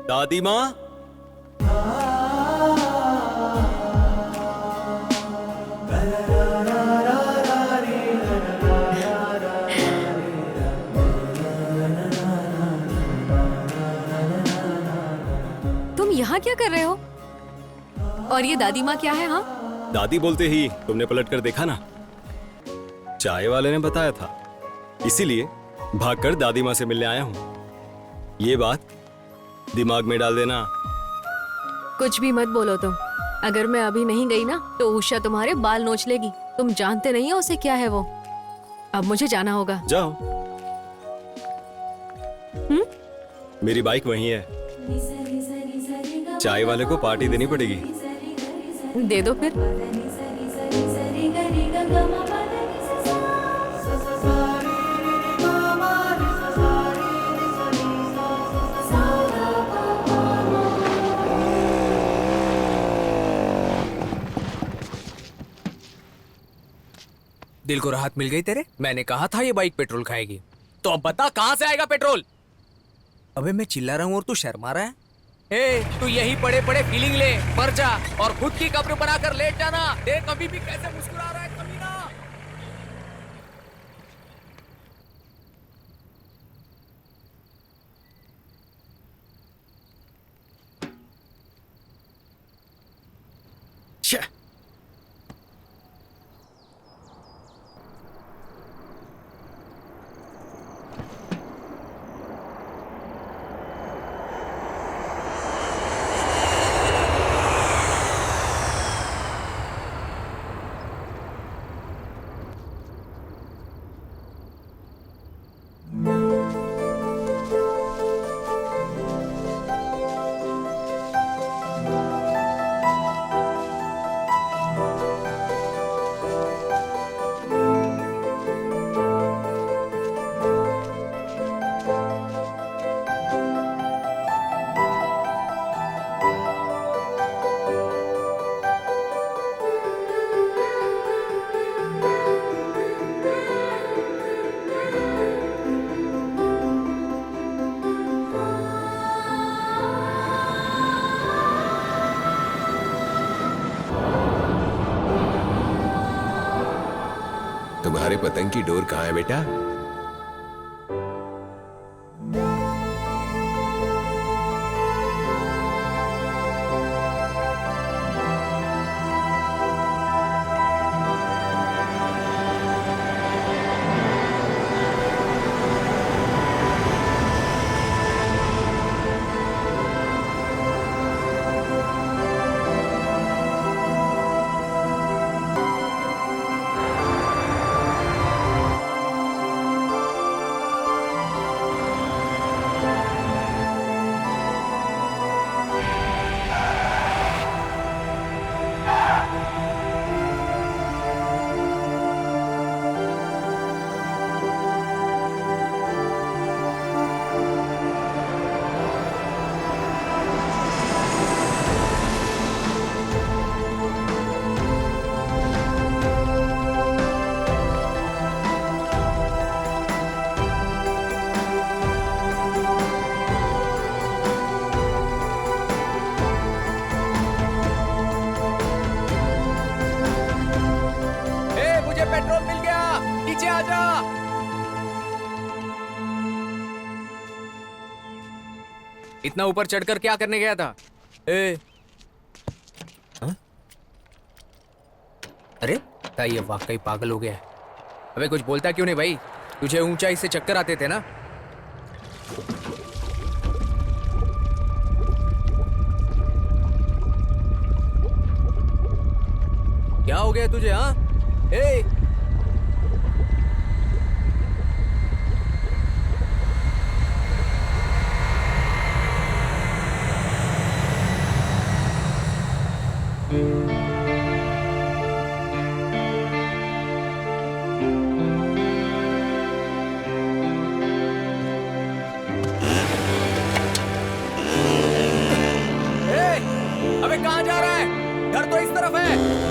दादी माँ, तुम यहाँ क्या कर रहे हो? और ये दादी माँ क्या है? हाँ, दादी बोलते ही तुमने पलट कर देखा ना। चाय वाले ने बताया था, इसीलिए भागकर दादी माँ से मिलने आया हूँ। ये बात दिमाग में डाल देना। कुछ भी मत बोलो तुम। अगर मैं अभी नहीं गई ना तो उषा तुम्हारे बाल नोच लेगी। तुम जानते नहीं हो उसे क्या है वो। अब मुझे जाना होगा। जाओ। मेरी बाइक वहीं है। चाय वाले को पार्टी देनी पड़ेगी। दे दो फिर। दिल को राहत मिल गई तेरे? मैंने कहा था ये बाइक पेट्रोल खाएगी। तो अब बता कहां से आएगा पेट्रोल? अबे मैं चिल्ला रहा हूं और तू शर्मा रहा है। ए, तू यही पड़े पड़े फीलिंग ले, मर जा और खुद की कब्र बनाकर लेट जाना। देख अभी भी कैसे मुस्कुरा रहा है कमीना। तुम्हारे पतंग की डोर कहाँ है बेटा? पेट्रोल मिल गया, नीचे आ जा। इतना ऊपर चढ़कर क्या करने गया था? ए, हाँ? अरे क्या ये वाकई पागल हो गया है? अबे कुछ बोलता क्यों नहीं भाई? तुझे ऊंचाई से चक्कर आते थे ना? क्या हो गया तुझे? हाँ ए अबे कहाँ जा रहा है? घर तो इस तरफ है।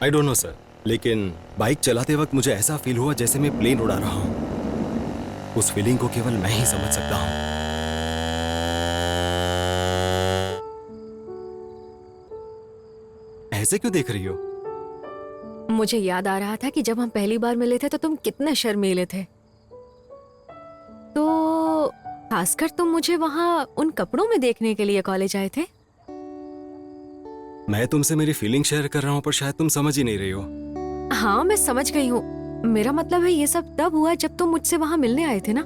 आई डोंट नो सर, लेकिन बाइक चलाते वक्त मुझे ऐसा फील हुआ जैसे मैं प्लेन उड़ा रहा हूं। उस फीलिंग को केवल मैं ही समझ सकता हूं। ऐसे क्यों देख रही हो? मुझे याद आ रहा था कि जब हम पहली बार मिले थे तो तुम कितने शर्मीले थे। तो खासकर तुम मुझे वहां उन कपड़ों में देखने के लिए कॉलेज आए थे। मैं तुमसे मेरी फीलिंग शेयर कर रहा हूं, पर शायद तुम समझ ही नहीं रही हो। हाँ, मैं समझ गई हूँ। मेरा मतलब है ये सब तब हुआ जब तुम मुझसे वहां मिलने आए थे ना।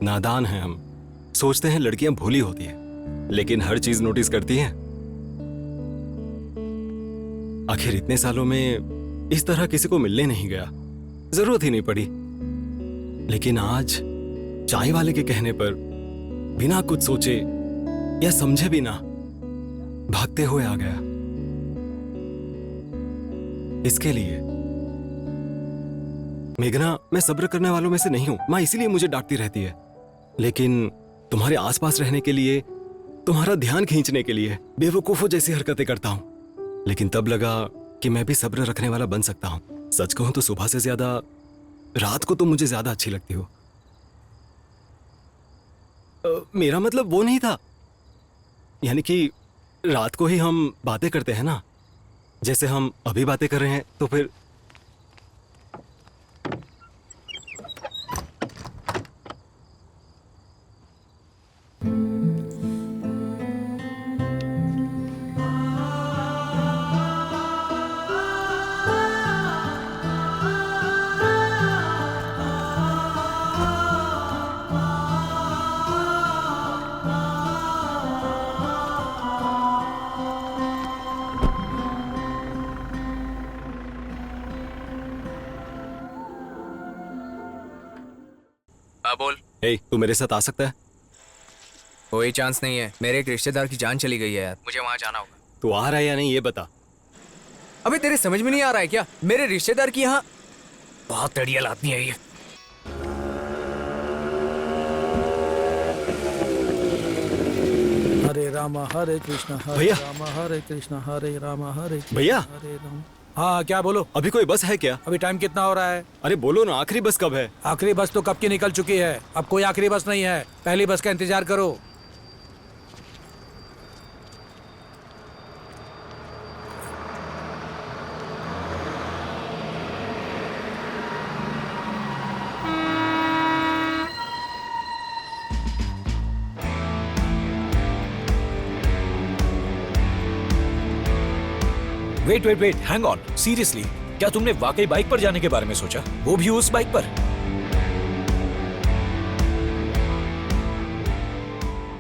नादान हैं हम, सोचते हैं लड़कियां भोली होती हैं, लेकिन हर चीज नोटिस करती हैं। आखिर इतने सालों में इस तरह किसी को मिलने नहीं गया, जरूरत ही नहीं पड़ी। लेकिन आज चाय वाले के कहने पर बिना कुछ सोचे या समझे भी ना भागते हुए आ गया। इसके लिए मेघना, मैं सब्र करने वालों में से नहीं हूं। मां इसीलिए मुझे डांटती रहती है, लेकिन तुम्हारे आसपास रहने के लिए, तुम्हारा ध्यान खींचने के लिए बेवकूफों जैसी हरकतें करता हूं। लेकिन तब लगा कि मैं भी सब्र रखने वाला बन सकता हूं। सच कहूं तो सुबह से ज्यादा रात को तुम मुझे ज्यादा अच्छी लगती हो। मेरा मतलब वो नहीं था, यानी कि रात को ही हम बातें करते हैं ना, जैसे हम अभी बातें कर रहे हैं। तो फिर बोल। हे, तू मेरे साथ आ सकता है? कोई चांस नहीं है, मेरे एक रिश्तेदार की जान चली गई है यार, मुझे वहां जाना होगा। तू आ रहा है या नहीं ये बता। अबे तेरे समझ में नहीं आ रहा है क्या? मेरे रिश्तेदार की यहाँ बहुत तड़ियल आदमी है ये। हरे राम हरे कृष्ण हरे भैया। राम हरे कृष्ण हरे राम हरे कृष्ण भैया। हरे राम। हाँ, क्या बोलो? अभी कोई बस है क्या? अभी टाइम कितना हो रहा है? अरे बोलो ना, आखिरी बस कब है? आखिरी बस तो कब की निकल चुकी है, अब कोई आखिरी बस नहीं है। पहली बस का इंतजार करो। Wait wait wait, hang on. Seriously, क्या तुमने वाकई बाइक पर जाने के बारे में सोचा, वो भी उस बाइक पर?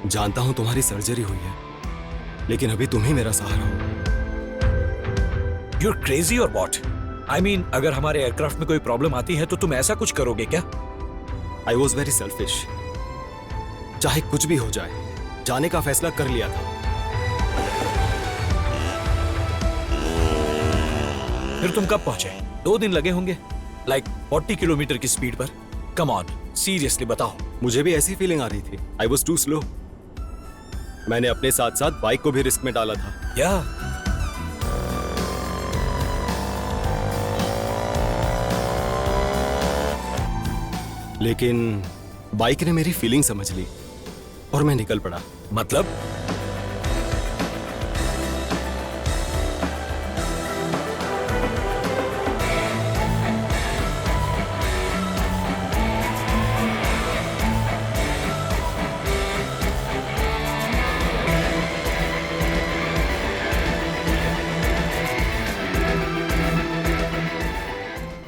जानता हूं तुम्हारी सर्जरी हुई है, लेकिन अभी तुम ही मेरा सहारा हो। You're crazy or what? I mean, अगर हमारे एयरक्राफ्ट में कोई प्रॉब्लम आती है तो तुम ऐसा कुछ करोगे क्या? I was very selfish. चाहे कुछ भी हो जाए, जाने का फैसला कर लिया था। फिर तुम कब पहुंचे? 2 दिन लगे होंगे, लाइक 40 किलोमीटर की स्पीड पर। कम ऑन, सीरियसली बताओ। मुझे भी ऐसी फीलिंग आ रही थी। I was too slow. मैंने अपने साथ साथ बाइक को भी रिस्क में डाला था। या लेकिन बाइक ने मेरी फीलिंग समझ ली और मैं निकल पड़ा। मतलब?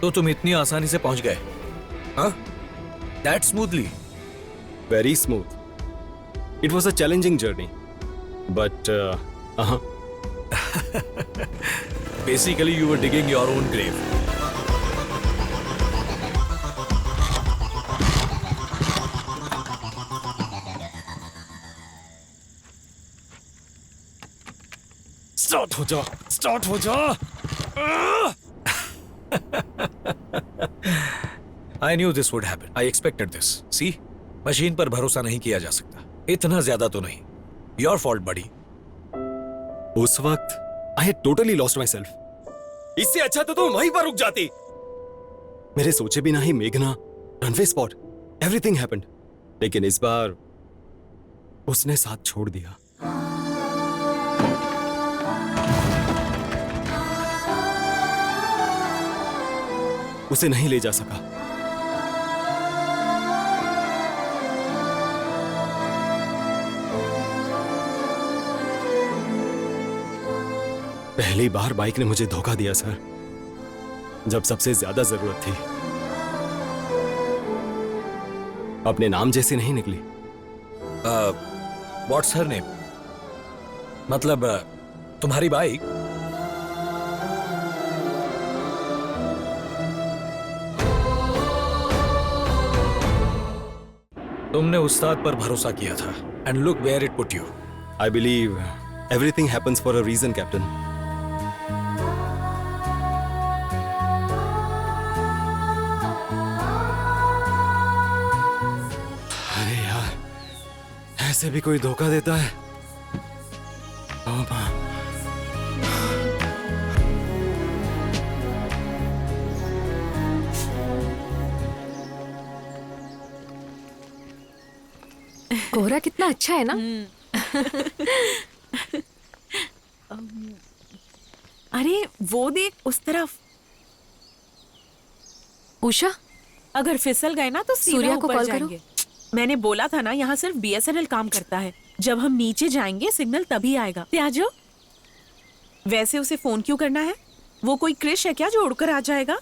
तो तुम इतनी आसानी से पहुंच गए? हाँ? That smoothly? Very smooth. It was a challenging journey, but Basically, you were digging your own grave. Start हो जा, start हो जा. I knew this would happen. I expected this. See, machine पर भरोसा नहीं किया जा सकता, इतना ज्यादा तो नहीं। Your fault, buddy. उस वक्त I had totally lost myself. इससे अच्छा तो तुम वहीं पर रुक जाती। मेरे सोचे बिना ही मेघना, रनवे स्पॉट, एवरीथिंग हैपेंड। लेकिन इस बार उसने साथ छोड़ दिया। उसे नहीं ले जा सका। पहली बार बाइक ने मुझे धोखा दिया सर, जब सबसे ज्यादा जरूरत थी। अपने नाम जैसी नहीं निकली। What's her name? मतलब तुम्हारी बाइक? तुमने उस्ताद पर भरोसा किया था, and look where it put you. I believe everything happens for a reason captain. अरे यार, ऐसे भी कोई धोखा देता है? ओह मां। कोहरा कितना अच्छा है ना। अरे वो देख उस तरफ। उषा, अगर फिसल गए ना तो सीधा सूर्या को ऊपर कॉल करो। जाएंगे। मैंने बोला था ना, यहाँ सिर्फ BSNL काम करता है। जब हम नीचे जाएंगे सिग्नल तभी आएगा। त्याजो, वैसे उसे फोन क्यों करना है? वो कोई क्रिश है क्या जो उड़कर आ जाएगा?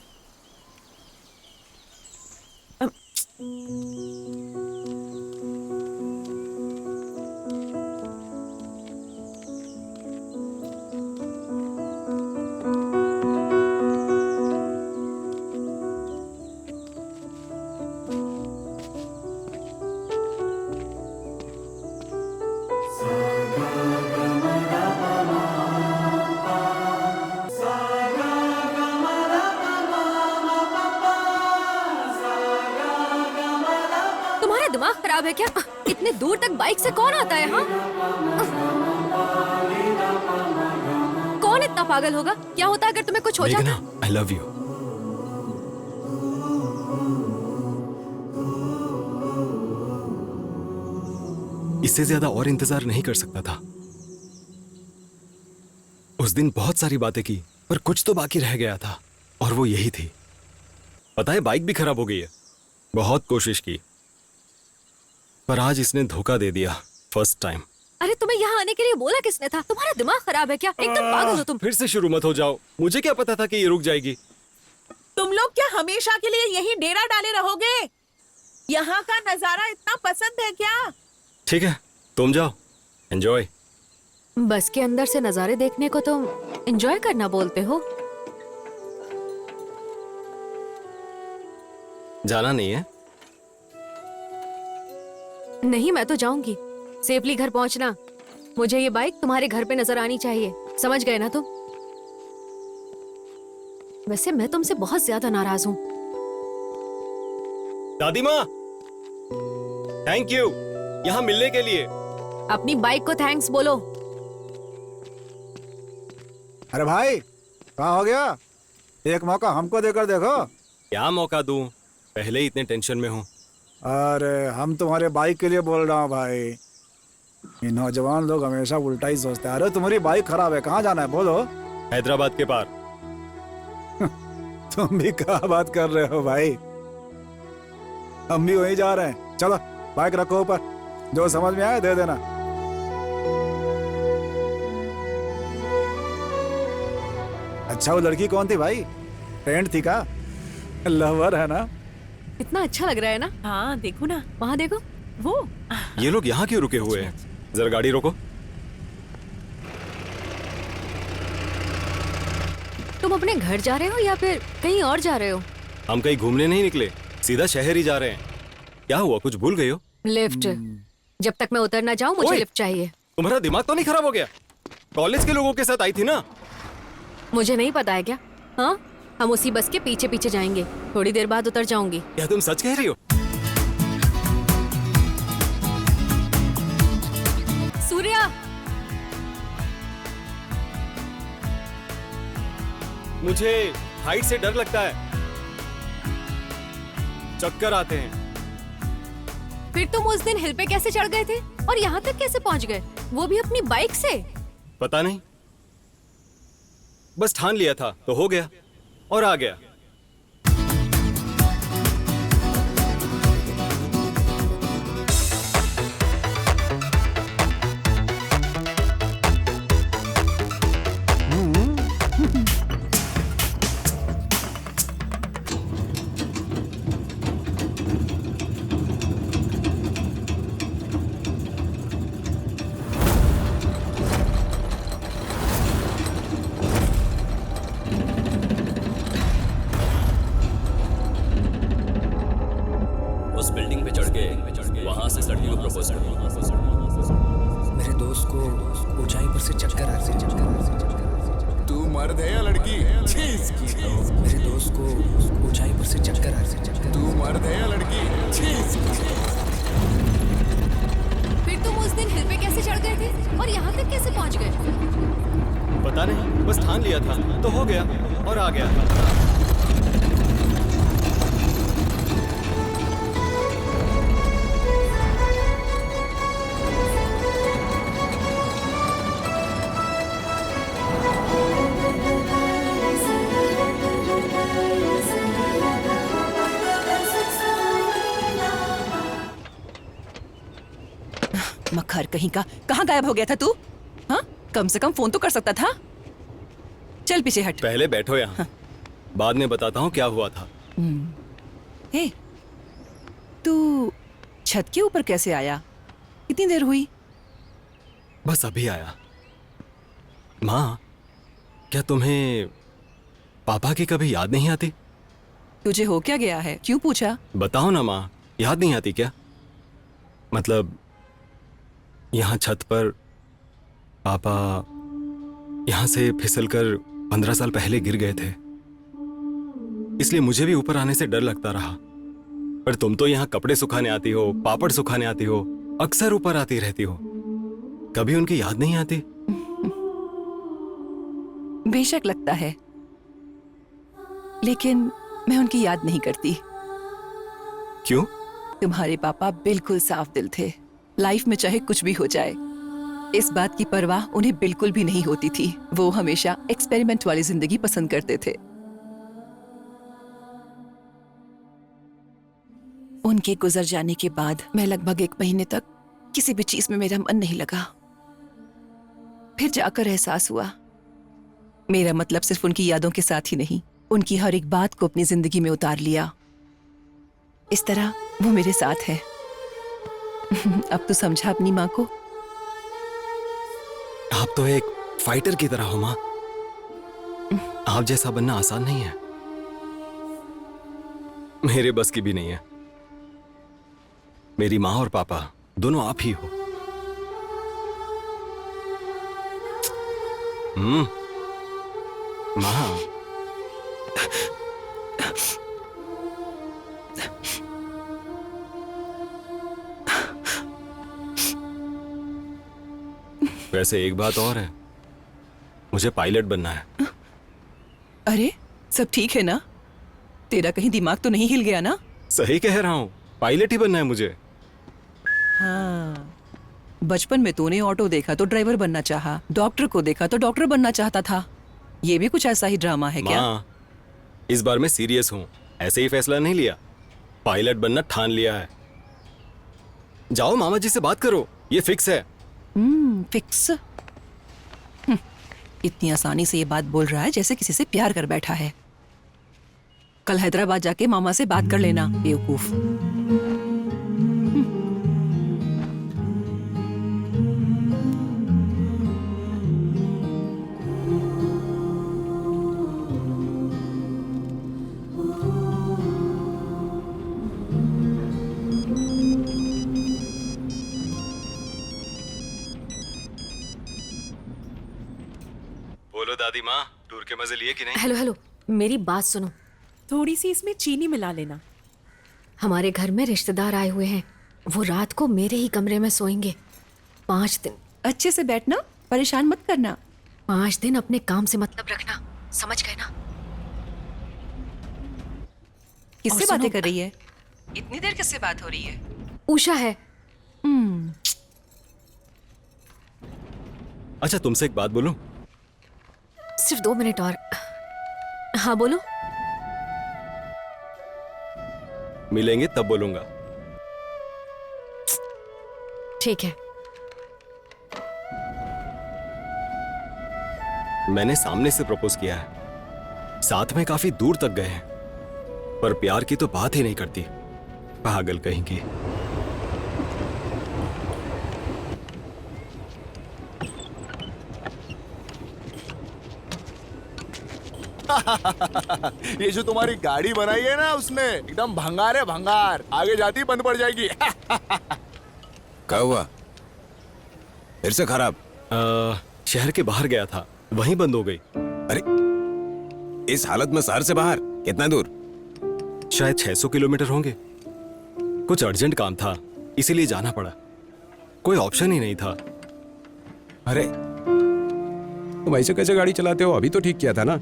दिमाग खराब है क्या? इतने दूर तक बाइक से कौन आता है? हाँ, कौन इतना पागल होगा? क्या होता अगर तुम्हें कुछ हो जाता? I love you. इससे ज्यादा और इंतजार नहीं कर सकता था। उस दिन बहुत सारी बातें की, पर कुछ तो बाकी रह गया था, और वो यही थी। पता है, बाइक भी खराब हो गई है। बहुत कोशिश की, पर आज इसने धोखा दे दिया, फर्स्ट टाइम। अरे तुम्हें यहाँ आने के लिए बोला किसने था? तुम्हारा दिमाग खराब है क्या? एकदम पागल हो तुम। फिर से शुरू मत हो जाओ। मुझे क्या पता था कि ये रुक जाएगी। तुम लोग क्या हमेशा के लिए यही डेरा डाले रहोगे? यहाँ का नजारा इतना पसंद है क्या? ठीक है, तुम जाओ, एंजॉय। बस के अंदर से नजारे देखने को तुम एंजॉय करना बोलते हो? जाना नहीं है? नहीं, मैं तो जाऊंगी। सेफली घर पहुंचना। मुझे ये बाइक तुम्हारे घर पे नजर आनी चाहिए, समझ गए ना तुम? वैसे मैं तुमसे बहुत ज्यादा नाराज हूँ। दादी माँ, थैंक यू यहाँ मिलने के लिए। अपनी बाइक को थैंक्स बोलो। अरे भाई, कहाँ हो गया? एक मौका हमको देकर देखो। क्या मौका दूं? पहले ही इतने टेंशन में हूँ। अरे हम तुम्हारे बाइक के लिए बोल रहा हूँ भाई। ये नौजवान लोग हमेशा उल्टा ही सोचते हैं। अरे तुम्हारी बाइक खराब है, कहाँ जाना है बोलो? हैदराबाद के पार। तुम भी क्या बात कर रहे हो भाई? हम भी वहीं जा रहे हैं। चलो बाइक रखो ऊपर, जो समझ में आए दे देना। अच्छा, वो लड़की कौन थी भाई? फ्रेंड थी का? लवर है ना? इतना अच्छा लग रहा है ना? हाँ देखो ना, वहाँ देखो वो। ये लोग यहाँ क्यों रुके हुए हैं? जरा गाड़ी रोको। तुम अपने घर जा रहे हो या फिर कहीं और जा रहे हो? हम कहीं घूमने नहीं निकले, सीधा शहर ही जा रहे हैं। क्या हुआ, कुछ भूल गई हो? लिफ्ट। जब तक मैं उतर ना जाऊं मुझे लिफ्ट चाहिए। तुम्हारा दिमाग तो नहीं खराब हो गया? कॉलेज के लोगों के साथ आई थी ना? मुझे नहीं पता है क्या? हाँ, हम उसी बस के पीछे पीछे जाएंगे। थोड़ी देर बाद उतर जाऊंगी। क्या तुम सच कह रही हो? सूर्या, मुझे हाइट से डर लगता है, चक्कर आते हैं। फिर तुम उस दिन हिल पे कैसे चढ़ गए थे और यहाँ तक कैसे पहुँच गए, वो भी अपनी बाइक से? पता नहीं, बस ठान लिया था तो हो गया और आ गया। उस बिल्डिंग पे चढ़ के वहां से लड़की को प्रपोज कर। मेरे दोस्त को ऊंचाई पर से चक्कर आ रहे हैं। तू मर्द है या लड़की? चीज की। मेरे दोस्त को ऊंचाई पर से चक्कर आ रहे हैं। तू मर्द है या लड़की? चीज की। फिर तुम उस दिन हिल पे कैसे चढ़ गए थे और यहाँ तक कैसे पहुँच गए? पता नहीं, बस ठान लिया था तो हो गया और आ गया। मक्खर कहीं का, कहाँ गायब हो गया था तू? हाँ, कम से कम फोन तो कर सकता था। चल पीछे हट। पहले बैठो यहाँ, हाँ। बाद में बताता हूँ क्या हुआ था। हे, तू छत के ऊपर कैसे आया? कितनी देर हुई? बस अभी आया। माँ, क्या तुम्हें पापा की कभी याद नहीं आती? तुझे हो क्या गया है? क्यों पूछा? बताओ ना माँ, याद नहीं आती क्या? मतलब यहाँ छत पर पापा यहाँ से फिसलकर 15 साल पहले गिर गए थे, इसलिए मुझे भी ऊपर आने से डर लगता रहा। पर तुम तो यहाँ कपड़े सुखाने आती हो, पापड़ सुखाने आती हो, अक्सर ऊपर आती रहती हो, कभी उनकी याद नहीं आती? बेशक लगता है, लेकिन मैं उनकी याद नहीं करती। क्यों? तुम्हारे पापा बिल्कुल साफ दिल थे। लाइफ में चाहे कुछ भी हो जाए, इस बात की परवाह उन्हें बिल्कुल भी नहीं होती थी। वो हमेशा एक्सपेरिमेंट वाली जिंदगी पसंद करते थे। उनके गुजर जाने के बाद मैं लगभग 1 महीने तक किसी भी चीज में मेरा मन नहीं लगा। फिर जाकर एहसास हुआ, मेरा मतलब सिर्फ उनकी यादों के साथ ही नहीं, उनकी हर एक बात को अपनी जिंदगी में उतार लिया। इस तरह वो मेरे साथ है। अब तो समझा अपनी माँ को। आप तो एक फाइटर की तरह हो माँ। आप जैसा बनना आसान नहीं है, मेरे बस की भी नहीं है। मेरी माँ और पापा दोनों आप ही हो। माँ, वैसे एक बात और है, मुझे पायलट बनना है। अरे सब ठीक है ना? तेरा कहीं दिमाग तो नहीं हिल गया ना? सही कह रहा हूँ, पायलट ही बनना है मुझे। हाँ, बचपन में तूने ऑटो देखा तो ड्राइवर बनना चाहा, डॉक्टर को देखा तो डॉक्टर बनना चाहता था। ये भी कुछ ऐसा ही ड्रामा है क्या? माँ, इस बार मैं सीरियस हूँ, ऐसे ही फैसला नहीं लिया, पायलट बनना ठान लिया है। जाओ मामा जी से बात करो, ये फिक्स है। फिक्स? इतनी आसानी से ये बात बोल रहा है जैसे किसी से प्यार कर बैठा है। कल हैदराबाद जाके मामा से बात कर लेना, बेवकूफ। बोलो दादी माँ, टूर के मजे लिए कि नहीं? हेलो हेलो, मेरी बात सुनो। थोड़ी सी इसमें चीनी मिला लेना। हमारे घर में रिश्तेदार आए हुए हैं, वो रात को मेरे ही कमरे में सोएंगे 5 दिन। अच्छे से बैठना, परेशान मत करना। 5 दिन अपने काम से मतलब रखना, समझ गए ना? किससे और बातें सुनो- कर रही है? इतनी देर किससे बात हो रही है? उषा है। अच्छा तुमसे एक बात बोलूं? सिर्फ 2 मिनट और। हाँ बोलो। मिलेंगे तब बोलूंगा। ठीक है। मैंने सामने से प्रपोज किया है, साथ में काफी दूर तक गए हैं, पर प्यार की तो बात ही नहीं करती। पागल कहीं की। ये जो तुम्हारी गाड़ी बनाई है ना उसने, एकदम भंगार है भंगार, आगे जाती बंद पड़ जाएगी। क्या हुआ? फिर से खराब? शहर के बाहर गया था, वहीं बंद हो गई। अरे इस हालत में शहर से बाहर कितना दूर? शायद 600 किलोमीटर होंगे। कुछ अर्जेंट काम था, इसीलिए जाना पड़ा। कोई ऑप्शन ही नहीं था। अरे तुम ऐसे कैसे गाड़ी चलाते हो? अभी तो ठीक किया था ना।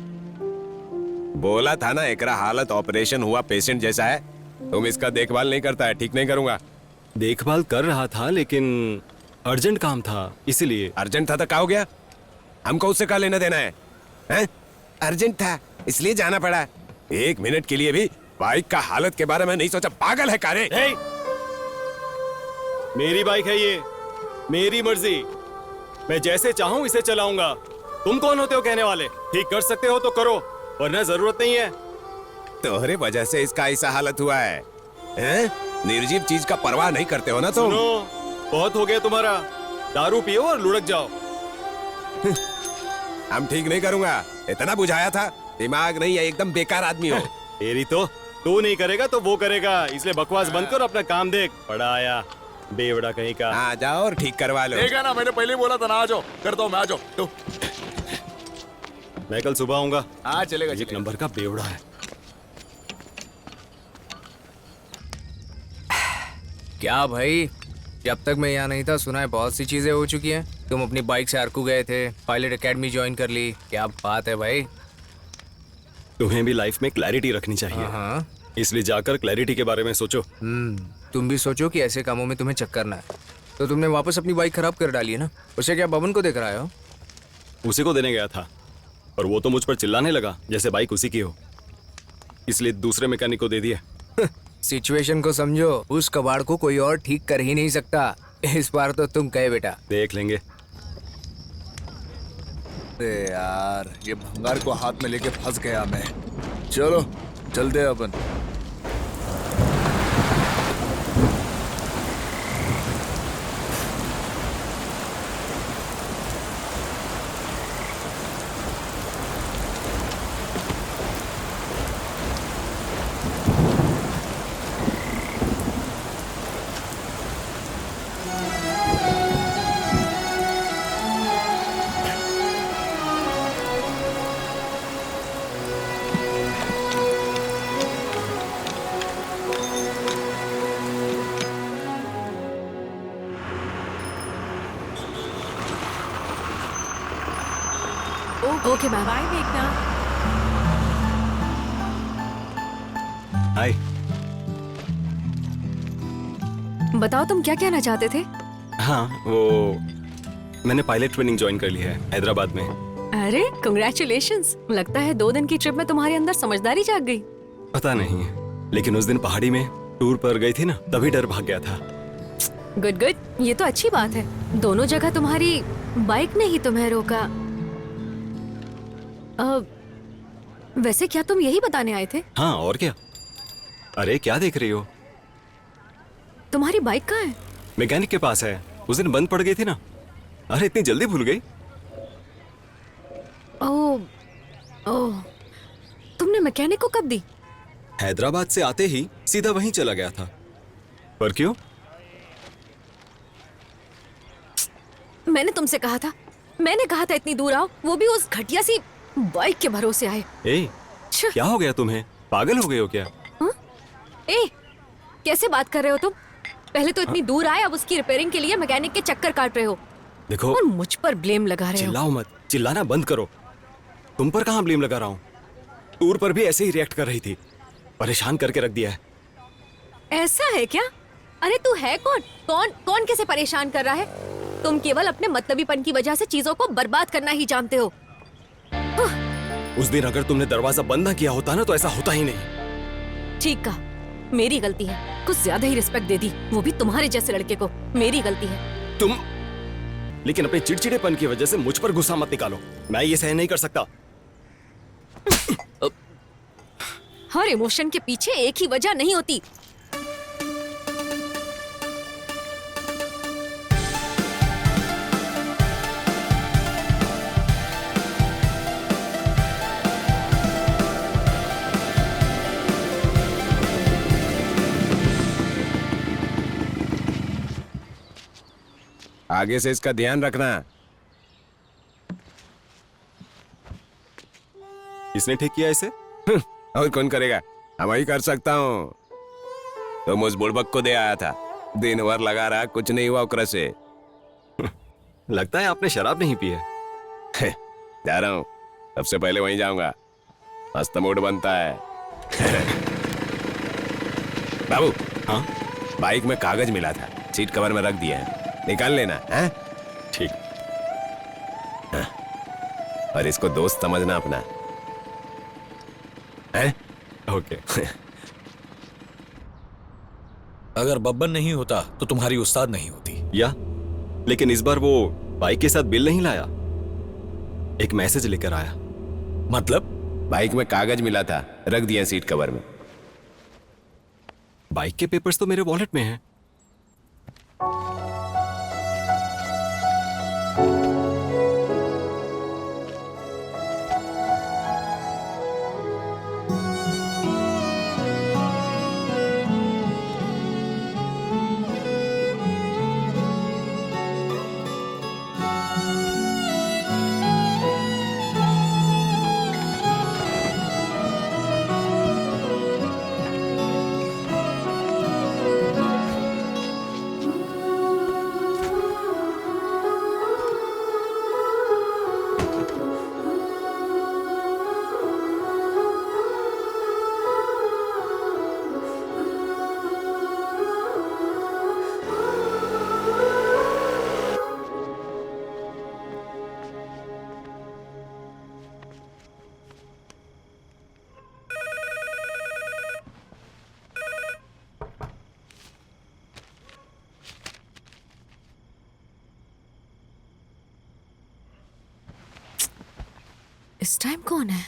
बोला था ना एकरा हालत ऑपरेशन हुआ पेशेंट जैसा है। तुम इसका देखभाल नहीं करता है, ठीक नहीं करूंगा। देखभाल कर रहा था लेकिन अर्जेंट काम था, इसीलिए। अर्जेंट था तो क्या हो गया? हमको उससे क्या लेना देना है, हैं? अर्जेंट था इसलिए जाना पड़ा। 1 मिनट के लिए भी बाइक का हालत के बारे में नहीं सोचा? पागल है कारे? मेरी बाइक है ये, मेरी मर्जी। मैं जैसे चाहूं इसे चलाऊंगा। तुम कौन होते हो कहने वाले? ठीक कर सकते हो तो करो, वरना जरूरत नहीं है। तोहरे वजह से इसका ऐसा हालत हुआ है, हैं? निर्जीव चीज का परवाह नहीं करते हो ना तुम। सुनो, बहुत हो गया तुम्हारा। दारू पियो और लुढ़क जाओ। हम ठीक नहीं करूंगा, इतना बुझाया था। दिमाग नहीं है, एकदम बेकार आदमी हो। तेरी तो तू नहीं करेगा तो वो करेगा, इसलिए बकवास बंद कर, अपना काम देख। पड़ा आया बेवड़ा कहीं का। आ जाओ और ठीक करवा लो। देखा ना, मैंने पहले ही बोला था ना, आ जाओ, करता हूँ मैं, आ जाओ तो। मैं कल सुबह आऊंगा। हाँ चलेगा। एक नंबर का बेवड़ा है। क्या भाई, जब तक मैं यहाँ नहीं था सुना है बहुत सी चीजें हो चुकी हैं। तुम अपनी बाइक से अर्कू गए थे, पायलट एकेडमी ज्वाइन कर ली। क्या बात है भाई। तुम्हें भी लाइफ में क्लैरिटी रखनी चाहिए। हाँ। इसलिए जाकर क्लैरिटी के बारे में सोचो। तुम भी सोचो कि ऐसे कामों में तुम्हें चक्कर ना है। तो तुमने वापस अपनी बाइक खराब कर डाली है ना, उसे क्या बबन को देख रहा हो? उसी को देने गया था, और वो तो मुझ पर चिल्लाने लगा जैसे बाइक उसी की हो, इसलिए दूसरे मैकेनिक को दे दिया। सिचुएशन को समझो, उस कबाड़ को कोई और ठीक कर ही नहीं सकता। इस बार तो तुम कहे बेटा। देख लेंगे। अरे यार, ये भंगार को हाथ में लेके फंस गया मैं। चलो चलते हैं अपन। Okay ma'am. बाय मेघना। हाय। बताओ तुम क्या कहना चाहते थे? हाँ, वो मैंने पायलट ट्रेनिंग ज्वाइन कर ली है हैदराबाद में। अरे कंग्रेचुलेशंस। लगता है 2 दिन की ट्रिप में तुम्हारे अंदर समझदारी जाग गई। पता नहीं, लेकिन उस दिन पहाड़ी में टूर पर गई थी ना, तभी डर भाग गया था। गुड गुड, ये तो अच्छी बात है। दोनों जगह तुम्हारी बाइक ने ही तुम्हें रोका। वैसे क्या तुम यही बताने आए थे? हाँ, और क्या। अरे क्या देख रही हो? तुम्हारी बाइक कहाँ है? मैकेनिक के पास है, उस दिन बंद पड़ गई थी ना। अरे इतनी जल्दी भूल गई? ओह, तुमने मैकेनिक को कब दी? हैदराबाद से आते ही सीधा वहीं चला गया था। पर क्यों? मैंने तुमसे कहा था इतनी दूर आओ, वो भी उस घटिया सी बाइक के भरोसे आए। ए, क्या हो गया तुम्हें? पागल हो गए हो क्या? ए, कैसे बात कर रहे हो तुम? पहले तो इतनी दूर आए, अब उसकी रिपेयरिंग के लिए मैकेनिक के चक्कर काट रहे हो। देखो, और मुझ पर ब्लेम लगा रहे हो। चिल्लाओ मत, चिल्लाना बंद करो। तुम पर कहाँ ब्लेम लगा रहा हूँ? टूर पर भी ऐसे ही रिएक्ट कर रही थी, परेशान करके रख दिया है। ऐसा है क्या? अरे तू है कौन? कौन कैसे परेशान कर रहा है? तुम केवल अपने मतलबीपन की वजह से चीजों को बर्बाद करना ही जानते हो। उस दिन अगर तुमने दरवाजा बंद ना किया होता ना तो ऐसा होता ही नहीं। ठीक कहा, मेरी गलती है। कुछ ज्यादा ही रिस्पेक्ट दे दी, वो भी तुम्हारे जैसे लड़के को। मेरी गलती है। तुम लेकिन अपने चिड़चिड़ेपन की वजह से मुझ पर गुस्सा मत निकालो, मैं ये सहन नहीं कर सकता। हर इमोशन के पीछे एक ही वजह नहीं होती। आगे से इसका ध्यान रखना। किसने ठीक किया इसे? और कौन करेगा? हम ही कर सकता हूँ। तुम उस बुड़बक को दे आया था, दिन भर लगा रहा, कुछ नहीं हुआ उकरा से। लगता है आपने शराब नहीं पी है। जा रहा हूँ, सबसे पहले वहीं जाऊंगा। मस्त मूड बनता है। बाबू, हाँ? बाइक में कागज मिला था, सीट कवर में रख दिया है, निकाल लेना है? ठीक। हाँ। और इसको दोस्त समझना अपना है? ओके। अगर बब्बन नहीं होता तो तुम्हारी उस्ताद नहीं होती। या लेकिन इस बार वो बाइक के साथ बिल नहीं लाया, एक मैसेज लेकर आया। मतलब? बाइक में कागज मिला था, रख दिया सीट कवर में। बाइक के पेपर्स तो मेरे वॉलेट में हैं। इस टाइम कौन है?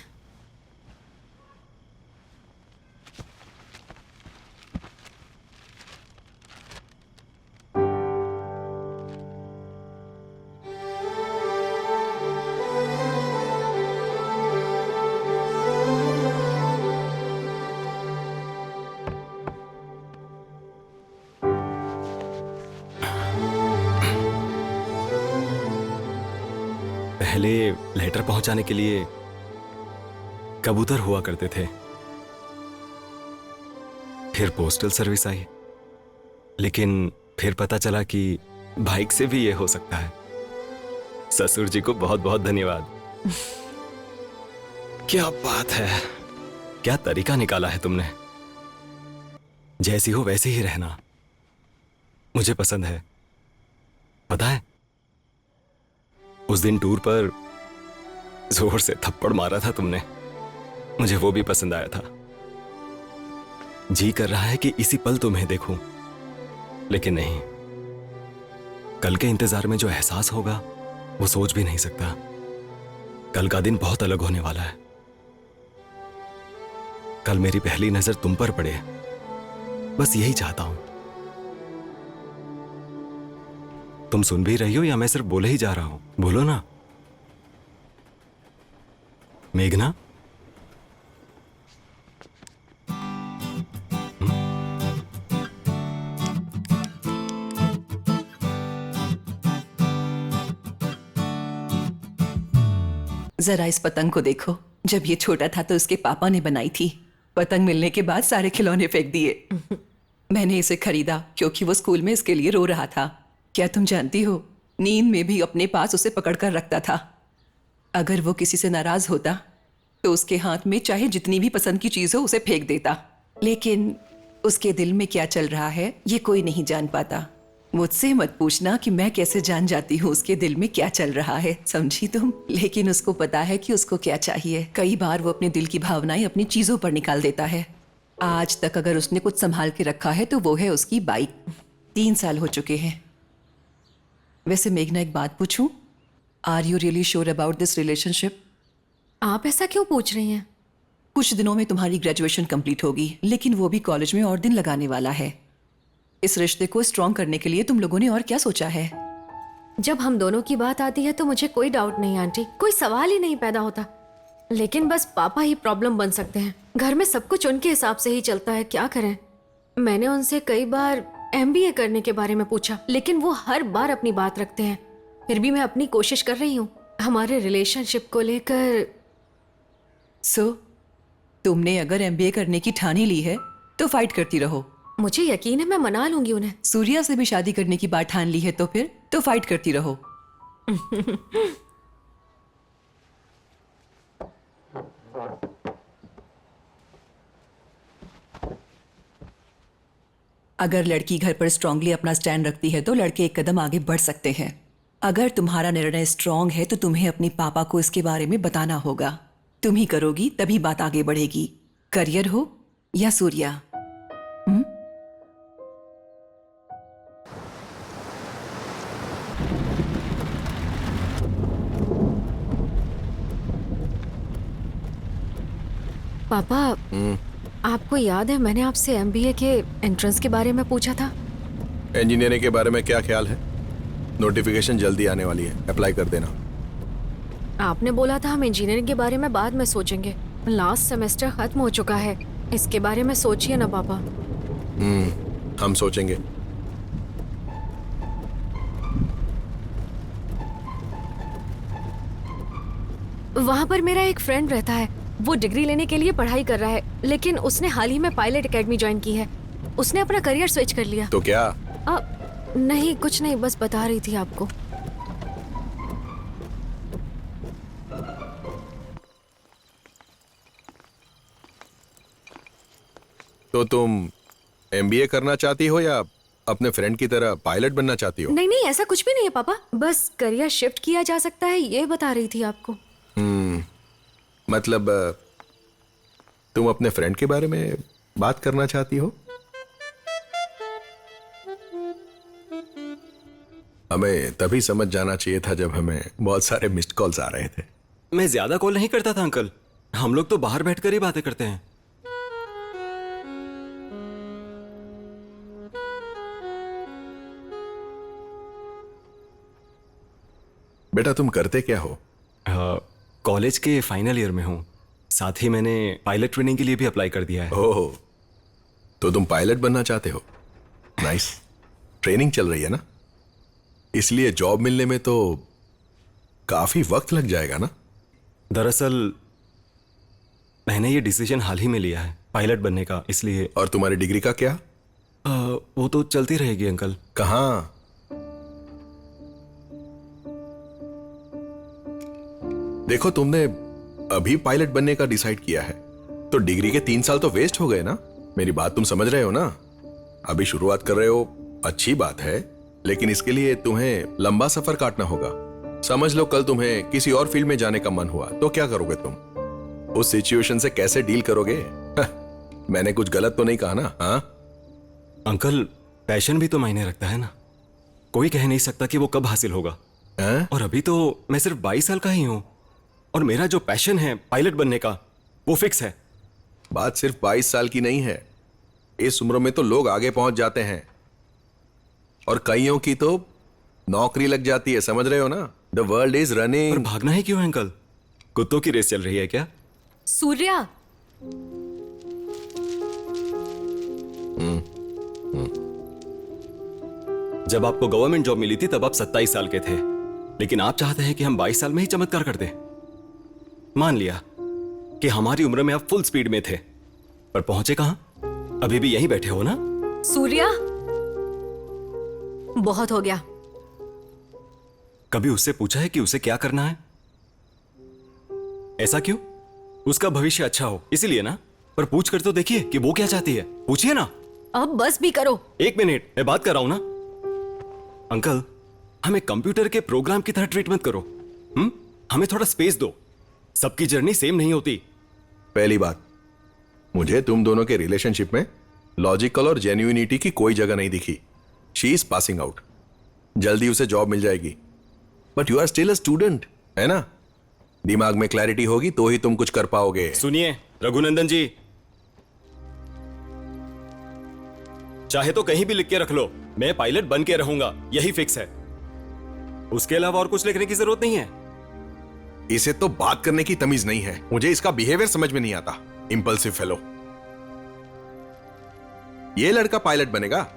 पहले लेटर पहुंचाने के लिए कबूतर हुआ करते थे, फिर पोस्टल सर्विस आई, लेकिन फिर पता चला कि बाइक से भी ये हो सकता है। ससुर जी को बहुत बहुत धन्यवाद। क्या बात है, क्या तरीका निकाला है तुमने। जैसी हो वैसे ही रहना मुझे पसंद है। पता है, उस दिन टूर पर जोर से थप्पड़ मारा था तुमने, मुझे वो भी पसंद आया था। जी कर रहा है कि इसी पल तुम्हें देखूं, लेकिन नहीं, कल के इंतजार में जो एहसास होगा वो सोच भी नहीं सकता। कल का दिन बहुत अलग होने वाला है। कल मेरी पहली नजर तुम पर पड़े, बस यही चाहता हूं। तुम सुन भी रही हो या मैं सिर्फ बोले ही जा रहा हूं? बोलो ना मेघना। जरा इस पतंग को देखो। जब ये छोटा था तो उसके पापा ने बनाई थी। पतंग मिलने के बाद सारे खिलौने फेंक दिए। मैंने इसे खरीदा क्योंकि वो स्कूल में इसके लिए रो रहा था। क्या तुम जानती हो, नींद में भी अपने पास उसे पकड़कर रखता था। अगर वो किसी से नाराज होता तो उसके हाथ में चाहे जितनी भी पसंद की चीज हो उसे फेंक देता। लेकिन उसके दिल में क्या चल रहा है ये कोई नहीं जान पाता। मुझसे मत पूछना कि मैं कैसे जान जाती हूँ उसके दिल में क्या चल रहा है, समझी तुम? लेकिन उसको पता है कि उसको क्या चाहिए। कई बार वो अपने दिल की भावनाएं अपनी चीजों पर निकाल देता है। आज तक अगर उसने कुछ संभाल के रखा है तो वो है उसकी बाइक। 3 साल हो चुके हैं। वैसे मेघना, एक बात पूछूं? Are you really sure about this relationship? आप ऐसा क्यों पूछ रही हैं? कुछ दिनों में तुम्हारी ग्रेजुएशन कंप्लीट होगी, लेकिन वो भी कॉलेज में और दिन लगाने वाला है। इस रिश्ते को स्ट्रॉन्ग करने के लिए तुम लोगों ने और क्या सोचा है? जब हम दोनों की बात आती है तो मुझे कोई डाउट नहीं आंटी, कोई सवाल ही नहीं पैदा होता। लेकिन बस पापा ही प्रॉब्लम बन सकते हैं। घर में सब कुछ उनके हिसाब से ही चलता है, क्या करें? मैंने उनसे कई बार MBA करने के बारे में पूछा, लेकिन वो हर बार अपनी बात रखते हैं। फिर भी मैं अपनी कोशिश कर रही हूँ हमारे रिलेशनशिप को लेकर। तुमने अगर MBA करने की ठानी ली है तो फाइट करती रहो। मुझे यकीन है मैं मना लूंगी उन्हें। सूर्या से भी शादी करने की बात ठान ली है तो फिर तो फाइट करती रहो। अगर लड़की घर पर स्ट्रांगली अपना स्टैंड रखती है तो लड़के एक कदम आगे बढ़ सकते हैं। अगर तुम्हारा निर्णय स्ट्रांग है तो तुम्हें अपने पापा को इसके बारे में बताना होगा। तुम ही करोगी तभी बात आगे बढ़ेगी। करियर हो या सूर्या। पापा, आपको याद है मैंने आपसे MBA के एंट्रेंस के बारे में पूछा था? इंजीनियरिंग के बारे में क्या ख्याल है? नोटिफिकेशन जल्दी आने वाली है, अप्लाई कर देना। आपने बोला था हम इंजीनियरिंग के बारे में बाद में सोचेंगे। लास्ट सेमेस्टर खत्म हो चुका है, इसके बारे में सोचिए ना पापा। हम सोचेंगे। वहाँ पर मेरा एक फ्रेंड रहता है, वो डिग्री लेने के लिए पढ़ाई कर रहा है, लेकिन उसने हाल ही में पायलट एकेडमी ज्वाइन की है। उसने अपना करियर स्विच कर लिया। तो क्या? नहीं, कुछ नहीं, बस बता रही थी आपको। तो तुम MBA करना चाहती हो या अपने फ्रेंड की तरह पायलट बनना चाहती हो? नहीं नहीं, ऐसा कुछ भी नहीं है पापा, बस करियर शिफ्ट किया जा सकता है ये बता रही थी आपको। मतलब तुम अपने फ्रेंड के बारे में बात करना चाहती हो? हमें तभी समझ जाना चाहिए था जब हमें बहुत सारे मिस्ड कॉल्स आ रहे थे। मैं ज्यादा कॉल नहीं करता था अंकल, हम लोग तो बाहर बैठकर ही बातें करते हैं। बेटा तुम करते क्या हो? कॉलेज के फाइनल ईयर में हूँ, साथ ही मैंने पायलट ट्रेनिंग के लिए भी अप्लाई कर दिया है। ओह, तो तुम पायलट बनना चाहते हो? नाइस। ट्रेनिंग चल रही है ना, इसलिए जॉब मिलने में तो काफी वक्त लग जाएगा ना? दरअसल मैंने ये डिसीजन हाल ही में लिया है पायलट बनने का, इसलिए। और तुम्हारी डिग्री का क्या? वो तो चलती रहेगी अंकल। कहाँ? देखो, तुमने अभी पायलट बनने का डिसाइड किया है तो डिग्री के 3 साल तो वेस्ट हो गए ना। मेरी बात तुम समझ रहे हो ना? अभी शुरुआत कर रहे हो, अच्छी बात है, लेकिन इसके लिए तुम्हें लंबा सफर काटना होगा। समझ लो कल तुम्हें किसी और फील्ड में जाने का मन हुआ तो क्या करोगे तुम? उस सिचुएशन से कैसे डील करोगे? मैंने कुछ गलत तो नहीं कहा ना? हाँ अंकल, पैशन भी तो मायने रखता है ना, कोई कह नहीं सकता कि वो कब हासिल होगा। और अभी तो मैं सिर्फ 22 साल का ही हूं और मेरा जो पैशन है पायलट बनने का वो फिक्स है। बात सिर्फ 22 साल की नहीं है, इस उम्र में तो लोग आगे पहुंच जाते हैं और कईयों की तो नौकरी लग जाती है, समझ रहे हो ना? The world is running. पर भागना ही क्यों है अंकल? कुत्तों की रेस चल रही है क्या? सूर्या, जब आपको गवर्नमेंट जॉब मिली थी तब आप 27 साल के थे, लेकिन आप चाहते हैं कि हम 22 साल में ही चमत्कार कर दें। मान लिया कि हमारी उम्र में आप फुल स्पीड में थे, पर पहुंचे कहां? अभी भी यहीं बैठे हो ना? सूर्या, बहुत हो गया। कभी उससे पूछा है कि उसे क्या करना है? ऐसा क्यों? उसका भविष्य अच्छा हो इसीलिए ना? पर पूछ कर तो देखिए कि वो क्या चाहती है। पूछिए ना। अब बस भी करो। एक मिनट, मैं बात कर रहा हूं ना। अंकल, हमें कंप्यूटर के प्रोग्राम की तरह ट्रीट मत करो। हमें थोड़ा स्पेस दो। सबकी जर्नी सेम नहीं होती। पहली बात, मुझे तुम दोनों के रिलेशनशिप में लॉजिकल और जेन्युइनिटी की कोई जगह नहीं दिखी। शी इज पासिंग आउट, जल्दी उसे जॉब मिल जाएगी, but you are still a student, है ना? दिमाग में क्लैरिटी होगी तो ही तुम कुछ कर पाओगे। सुनिए रघुनंदन जी, चाहे तो कहीं भी लिख के रख लो, मैं पायलट बन के रहूंगा, यही फिक्स है। उसके अलावा और कुछ लिखने की जरूरत नहीं है। इसे तो बात करने की तमीज नहीं है। मुझे इसका बिहेवियर समझ में नहीं आता। Impulsive fellow. ये लड़का पायलट बनेगा,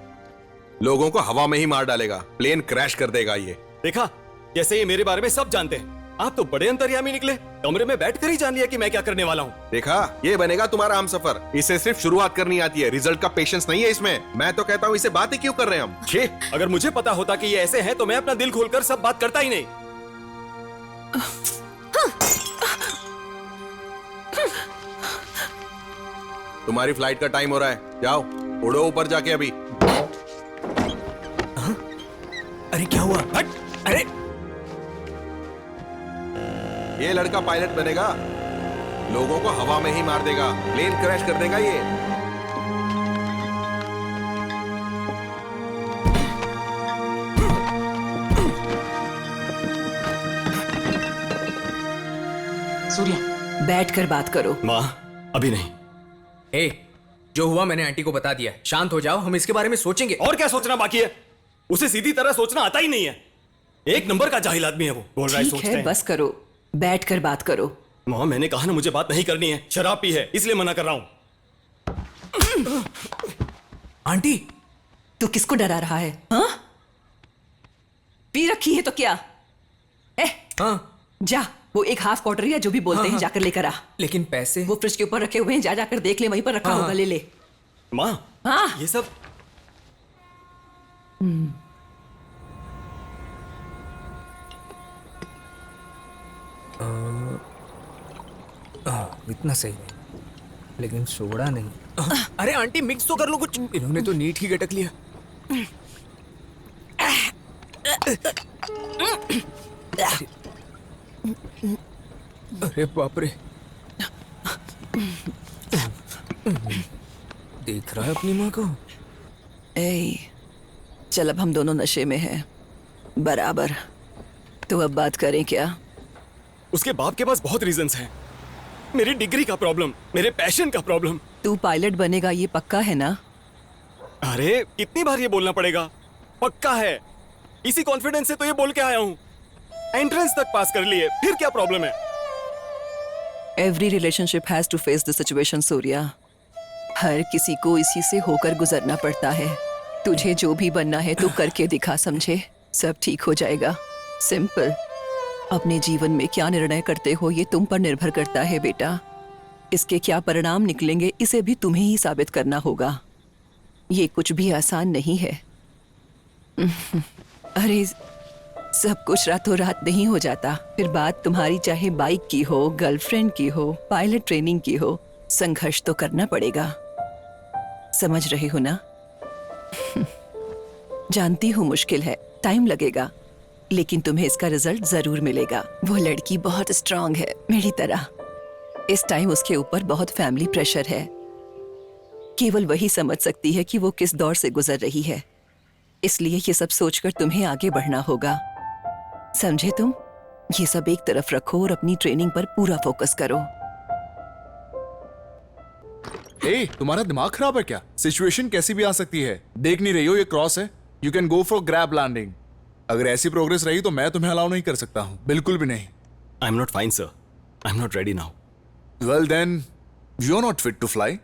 लोगों को हवा में ही मार डालेगा, प्लेन क्रैश कर देगा। ये देखा कैसे ये मेरे बारे में सब जानते हैं। आप तो बड़े अंतर्यामी निकले, कमरे में बैठकर ही जान लिया कि मैं क्या करने वाला हूँ। देखा, ये बनेगा तुम्हारा हमसफर। इसे सिर्फ शुरुआत करनी आती है, रिजल्ट का पेशेंस नहीं है इसमें। मैं तो कहता हूँ इसे बात ही क्यों कर रहे हैं हम। छे, अगर मुझे पता होता कि ये ऐसे हैं तो मैं अपना दिल खोलकर सब बात करता ही नहीं। तुम्हारी फ्लाइट का टाइम हो रहा है, जाओ उड़ो ऊपर जाके अभी। अरे क्या हुआ? हट! अरे ये लड़का पायलट बनेगा, लोगों को हवा में ही मार देगा, प्लेन क्रैश कर देगा ये। सूर्या, बैठकर बात करो। माँ, अभी नहीं। जो हुआ मैंने आंटी को बता दिया। शांत हो जाओ, हम इसके बारे में सोचेंगे। और क्या सोचना बाकी है? उसे सीधी तरह सोचना आता ही नहीं है। एक नंबर का जाहिल आदमी है वो। बोल रहा है ठीक सोचते है, हैं। बस करो, बैठकर बात करो। माँ, मैंने कहा ना मुझे बात नहीं करनी है। शराब पी है इसलिए मना कर रहा हूं। आंटी, तू किसको डरा रहा है? हाँ? पी रखी है तो क्या? हाँ? जा, वो एक हाफ क्वार्टर या जो भी बोलते हैं जाकर लेकर आ। लेकिन पैसे? वो फ्रिज के ऊपर रखे हुए हैं, जा जाकर देख ले, वहीं पर रखा होगा, ले ले। माँ, हाँ? ये सब इतना सही नहीं, लेकिन सोडा नहीं। अरे आंटी, मिक्स तो कर लो कुछ। इन्होंने तो नीट ही गटक लिया। अरे बाप रे, देख रहा है अपनी माँ को। चल, अब हम दोनों नशे में हैं बराबर, तो अब बात करें क्या? उसके बाप के पास बहुत रीजंस हैं। मेरी डिग्री का प्रॉब्लम, मेरे पैशन का प्रॉब्लम। तू पायलट बनेगा ये पक्का है ना? अरे कितनी बार ये बोलना पड़ेगा? पक्का है। इसी कॉन्फिडेंस से तो ये बोल के आया हूं। एंट्रेंस तक पास कर लिए, फिर क्या प्रॉब्लम है? Every relationship has to face the situation Surya. हर किसी को इसी से होकर गुजरना पड़ता है। तुझे जो भी बनना है तू करके दिखा, समझे? सब ठीक हो जाएगा। सिंपल। अपने जीवन में क्या निर्णय करते हो ये तुम पर निर्भर करता है बेटा। इसके क्या परिणाम निकलेंगे इसे भी तुम्हें ही साबित करना होगा। ये कुछ भी आसान नहीं है। अरे सब कुछ रातों रात नहीं हो जाता। फिर बात तुम्हारी चाहे बाइक की हो, गर्लफ्रेंड की हो, पायलट ट्रेनिंग की हो, संघर्ष तो करना पड़ेगा। समझ रहे हो ना? जानती हूँ मुश्किल है, टाइम लगेगा, लेकिन तुम्हें इसका रिजल्ट जरूर मिलेगा। वो लड़की बहुत स्ट्रांग है मेरी तरह। इस टाइम उसके ऊपर बहुत फैमिली प्रेशर है। केवल वही समझ सकती है कि वो किस दौर से गुजर रही है। इसलिए ये सब सोचकर तुम्हें आगे बढ़ना होगा, समझे तुम? ये सब एक तरफ रखो और अपनी ट्रेनिंग पर पूरा फोकस करो। तुम्हारा दिमाग खराब है क्या? सिचुएशन कैसी भी आ सकती है। देख नहीं रही हो ये क्रॉस है? You can go for grab landing. अगर ऐसी प्रोग्रेस रही तो मैं तुम्हें अलाउ नहीं कर सकता हूं, बिल्कुल भी नहीं। I am not fine sir, I am not ready now. Well then you are not fit to fly.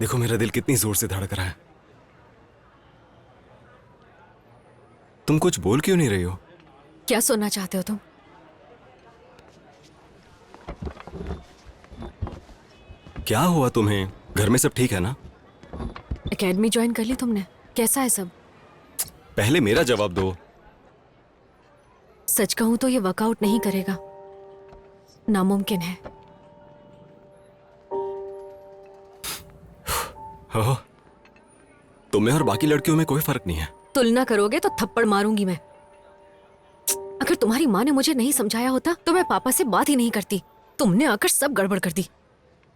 देखो मेरा दिल कितनी जोर से धड़क रहा है। तुम कुछ बोल क्यों नहीं रही हो? क्या सुनना चाहते हो तुम? क्या हुआ तुम्हें? घर में सब ठीक है ना? एकेडमी ज्वाइन कर ली तुमने? कैसा है सब? पहले मेरा जवाब दो। सच कहूं तो ये वर्कआउट नहीं करेगा, नामुमकिन है। हो, तुम्हें और बाकी लड़कियों में कोई फर्क नहीं है। तुलना करोगे तो थप्पड़ मारूंगी मैं। अगर तुम्हारी माँ ने मुझे नहीं समझाया होता तो मैं पापा से बात ही नहीं करती। तुमने आकर सब गड़बड़ कर दी।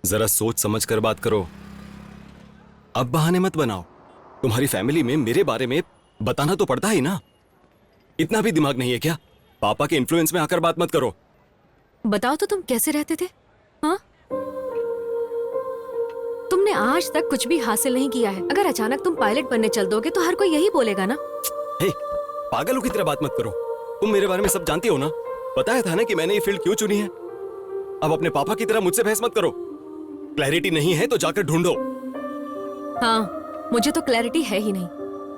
जरा सोच समझ कर बात करो। अब बहाने मत बनाओ। तुम्हारी फैमिली में मेरे बारे में बताना तो पड़ता ही ना। इतना भी दिमाग नहीं है क्या? पापा के इन्फ्लुएंस में आकर बात मत करो। बताओ तो तुम कैसे रहते थे? हाँ, तुमने आज तक कुछ भी हासिल नहीं किया है। अगर अचानक तुम पायलट बनने चल दोगे तो हर कोई यही बोलेगा ना। हे, पागलों की तरह बात मत करो। तुम मेरे बारे में सब जानती हो ना। बताया था ना कि मैंने ये फील्ड क्यों चुनी है। अब अपने पापा की तरह मुझसे बहस मत करो। क्लैरिटी नहीं है तो जाकर ढूंढो। हाँ, मुझे तो क्लैरिटी है ही नहीं।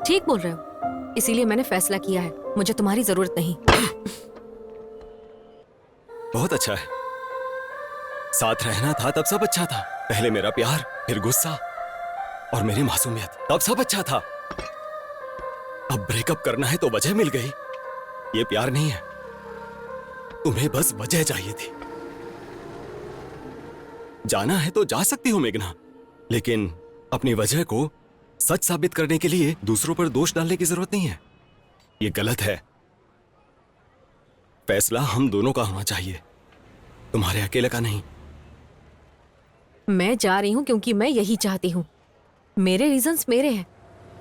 ठीक बोल रहे हो, इसीलिए मैंने फैसला किया है मुझे तुम्हारी जरूरत नहीं। बहुत अच्छा है। साथ रहना था तब सब अच्छा था। पहले मेरा प्यार, फिर गुस्सा और मेरी मासूमियत, तब सब अच्छा था। अब ब्रेकअप करना है तो वजह मिल गई। ये प्यार नहीं है। तुम्हें बस वजह चाहिए थी। जाना है तो जा सकती हो मेघना, लेकिन अपनी वजह को सच साबित करने के लिए दूसरों पर दोष डालने की जरूरत नहीं है। ये गलत है। फैसला हम दोनों का होना चाहिए, तुम्हारे अकेले का नहीं। मैं जा रही हूँ क्योंकि मैं यही चाहती हूँ। मेरे रीजंस मेरे हैं,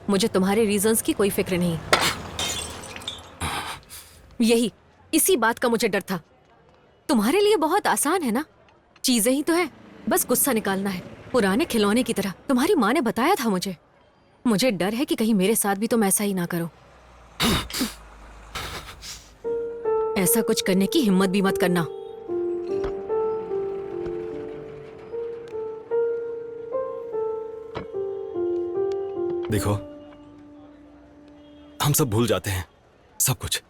मुझे तुम्हारे रीजंस की कोई फिक्र नहीं। यही इसी बात का मुझे डर था। तुम्हारे लिए बहुत आसान है ना, चीजें ही तो है, बस गुस्सा निकालना है, पुराने खिलौने की तरह। तुम्हारी माँ ने बताया था मुझे डर है कि कहीं मेरे साथ भी तुम ऐसा ही ना करो। ऐसा कुछ करने की हिम्मत भी मत करना। देखो, हम सब भूल जाते हैं, सब कुछ।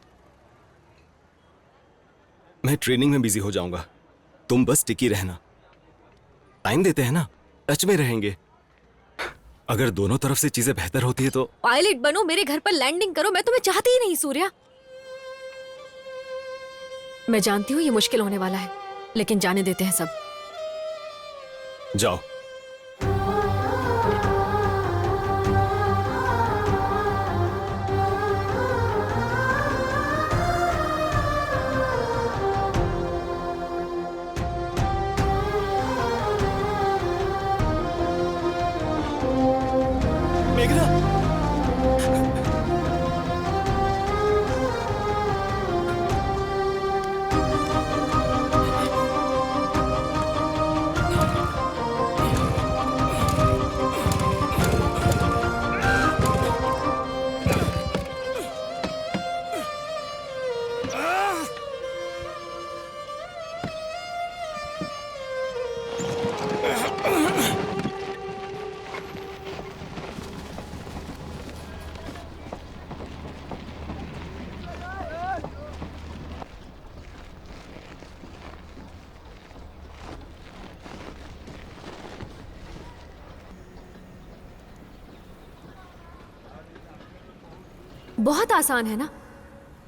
मैं ट्रेनिंग में बिजी हो जाऊंगा, तुम बस टिकी रहना। टाइम देते हैं ना, टच में रहेंगे। अगर दोनों तरफ से चीजें बेहतर होती है तो। पायलट बनो, मेरे घर पर लैंडिंग करो। मैं तुम्हें चाहती ही नहीं सूर्या। मैं जानती हूँ ये मुश्किल होने वाला है, लेकिन जाने देते हैं सब। जाओ। मेघना, बहुत आसान है ना,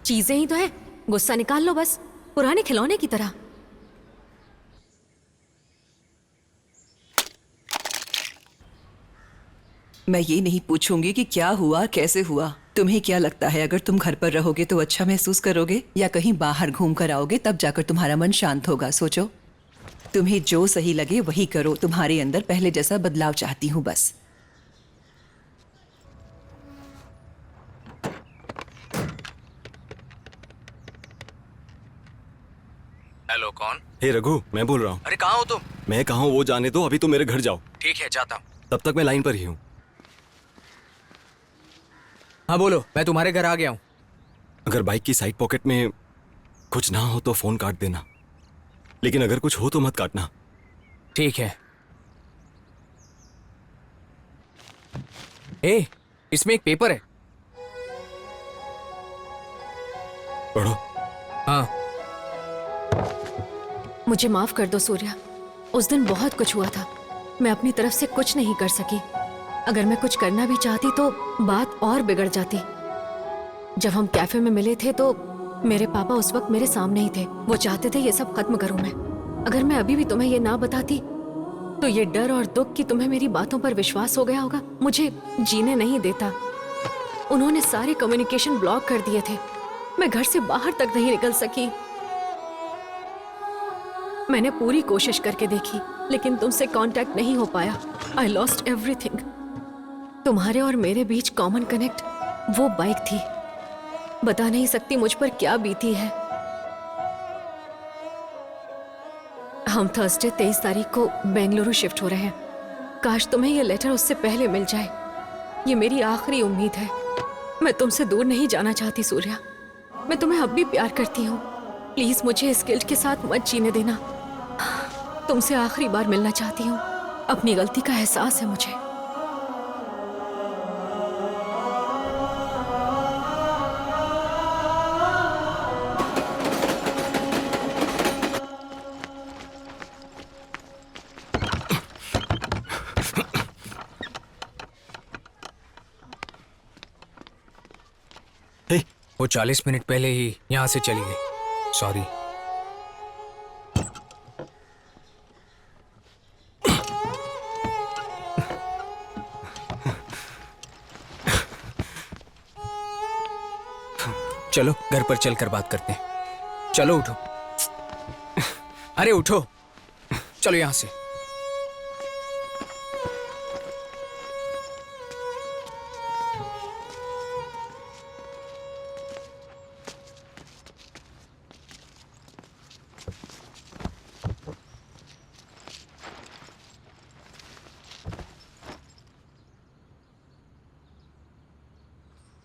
चीजें ही तो है, गुस्सा निकाल लो बस, पुराने खिलौने की तरह। मैं ये नहीं पूछूंगी कि क्या हुआ, कैसे हुआ। तुम्हें क्या लगता है, अगर तुम घर पर रहोगे तो अच्छा महसूस करोगे या कहीं बाहर घूम कर आओगे तब जाकर तुम्हारा मन शांत होगा? सोचो। तुम्हें जो सही लगे वही करो। तुम्हारे अंदर पहले जैसा बदलाव चाहती हूँ बस। हेलो, कौन? हे रघु, मैं बोल रहा हूँ। अरे कहाँ हो तुम? मैं कहाँ हूँ वो जाने दो, अभी तुम मेरे घर जाओ। ठीक है, जाता हूँ। तब तक मैं लाइन पर ही हूँ। हाँ बोलो, मैं तुम्हारे घर आ गया हूँ। अगर बाइक की साइड पॉकेट में कुछ ना हो तो फोन काट देना, लेकिन अगर कुछ हो तो मत काटना। ठीक है। ए, इसमें एक पेपर है। पढ़ो। हाँ। मुझे माफ कर दो सूर्या, उस दिन बहुत कुछ हुआ था, मैं अपनी तरफ से कुछ नहीं कर सकी। अगर मैं कुछ करना भी चाहती तो बात और बिगड़ जाती। जब हम कैफे में मिले थे तो मेरे पापा उस वक्त मेरे सामने ही थे। वो चाहते थे ये सब खत्म करूं मैं। अगर मैं अभी भी तुम्हें ये ना बताती तो ये डर और दुख कि तुम्हें मेरी बातों पर विश्वास हो गया होगा मुझे जीने नहीं देता। उन्होंने सारे कम्युनिकेशन ब्लॉक कर दिए थे, मैं घर से बाहर तक नहीं निकल सकी। मैंने पूरी कोशिश करके देखी लेकिन तुमसे कांटेक्ट नहीं हो पाया। I lost everything. तुम्हारे और मेरे बीच कॉमन कनेक्ट वो बाइक थी। बता नहीं सकती मुझ पर क्या बीती है। हम थर्सडे 23 तारीख को बेंगलुरु शिफ्ट हो रहे हैं। काश तुम्हें ये लेटर उससे पहले मिल जाए। ये मेरी आखिरी उम्मीद है। मैं तुमसे दूर नहीं जाना चाहती सूर्या। मैं तुम्हें अब भी प्यार करती हूँ। प्लीज मुझे इस गिल्ट के साथ मत जीने देना। तुमसे आखिरी बार मिलना चाहती हूँ। अपनी गलती का एहसास है मुझे। वो 40 मिनट पहले ही यहाँ से चली गई। सॉरी। चलो घर पर चलकर बात करते हैं। चलो उठो। अरे उठो, चलो यहाँ से।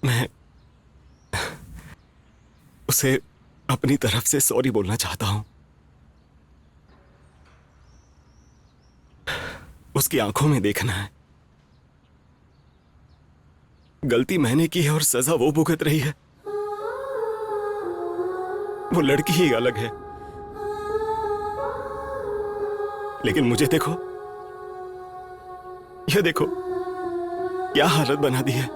मैं उसे अपनी तरफ से सॉरी बोलना चाहता हूं। उसकी आंखों में देखना है। गलती मैंने की है और सजा वो भुगत रही है। वो लड़की ही अलग है, लेकिन मुझे देखो, यह देखो क्या हालत बना दी है।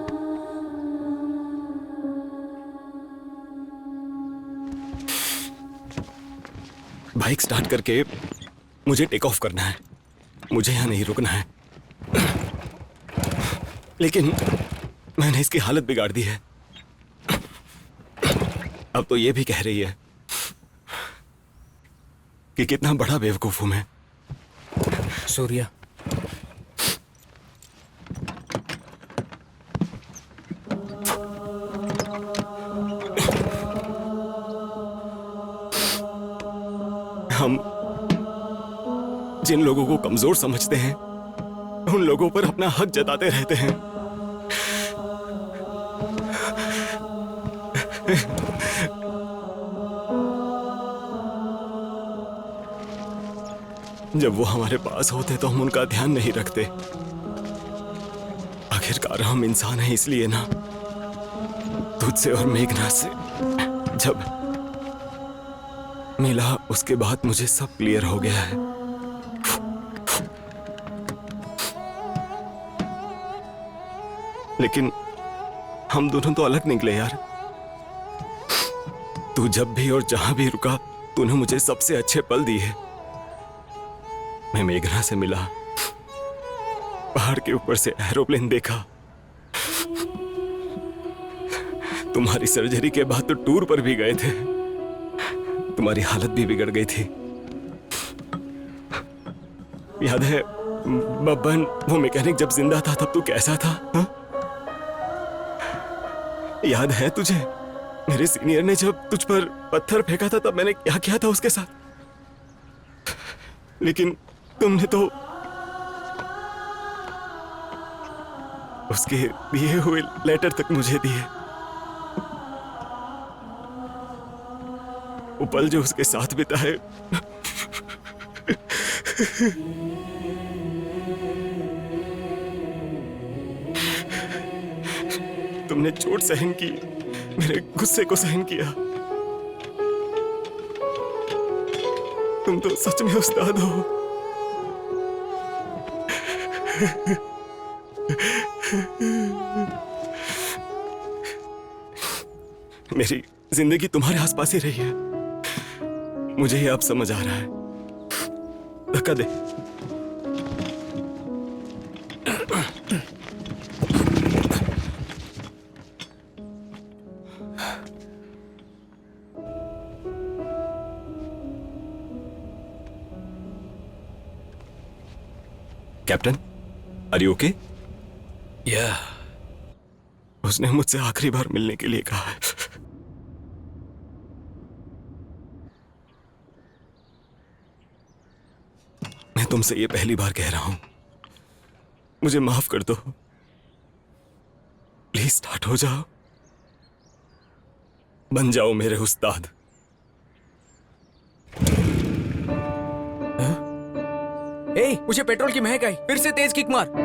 बाइक स्टार्ट करके मुझे टेक ऑफ करना है। मुझे यहां नहीं रुकना है। लेकिन मैंने इसकी हालत बिगाड़ दी है। अब तो ये भी कह रही है कि कितना बड़ा बेवकूफ हूं मैं। सूर्या, हम जिन लोगों को कमजोर समझते हैं उन लोगों पर अपना हक जताते रहते हैं। जब वो हमारे पास होते तो हम उनका ध्यान नहीं रखते। आखिरकार हम इंसान हैं, इसलिए ना तुझसे और मेघना से जब मिला उसके बाद मुझे सब क्लियर हो गया है। लेकिन हम दोनों तो अलग निकले यार। तू जब भी और जहां भी रुका तूने मुझे सबसे अच्छे पल दिए। मैं मेघना से मिला, पहाड़ के ऊपर से एरोप्लेन देखा। तुम्हारी सर्जरी के बाद तो टूर पर भी गए थे। तुम्हारी हालत भी बिगड़ गई थी। याद है बब्बन, वो मैकेनिक जब जिंदा था तब तू कैसा था? हा? याद है तुझे मेरे सीनियर ने जब तुझ पर पत्थर फेंका था तब मैंने क्या किया था उसके साथ? लेकिन तुमने तो उसके दिए हुए लेटर तक मुझे दिए। वो पल जो उसके साथ बिताए तुमने चोट सहन की, मेरे गुस्से को सहन किया। तुम तो सच में उस्ताद हो। मेरी जिंदगी तुम्हारे आसपास ही रही है, मुझे ये अब समझ आ रहा है। धक्का दे। Captain, are you okay? या उसने मुझसे आखिरी बार मिलने के लिए कहा है। मैं तुमसे ये पहली बार कह रहा हूं, मुझे माफ कर दो। प्लीज स्टार्ट हो जाओ, बन जाओ मेरे उस्ताद। ए, मुझे पेट्रोल की महक आई, फिर से तेज किक मार।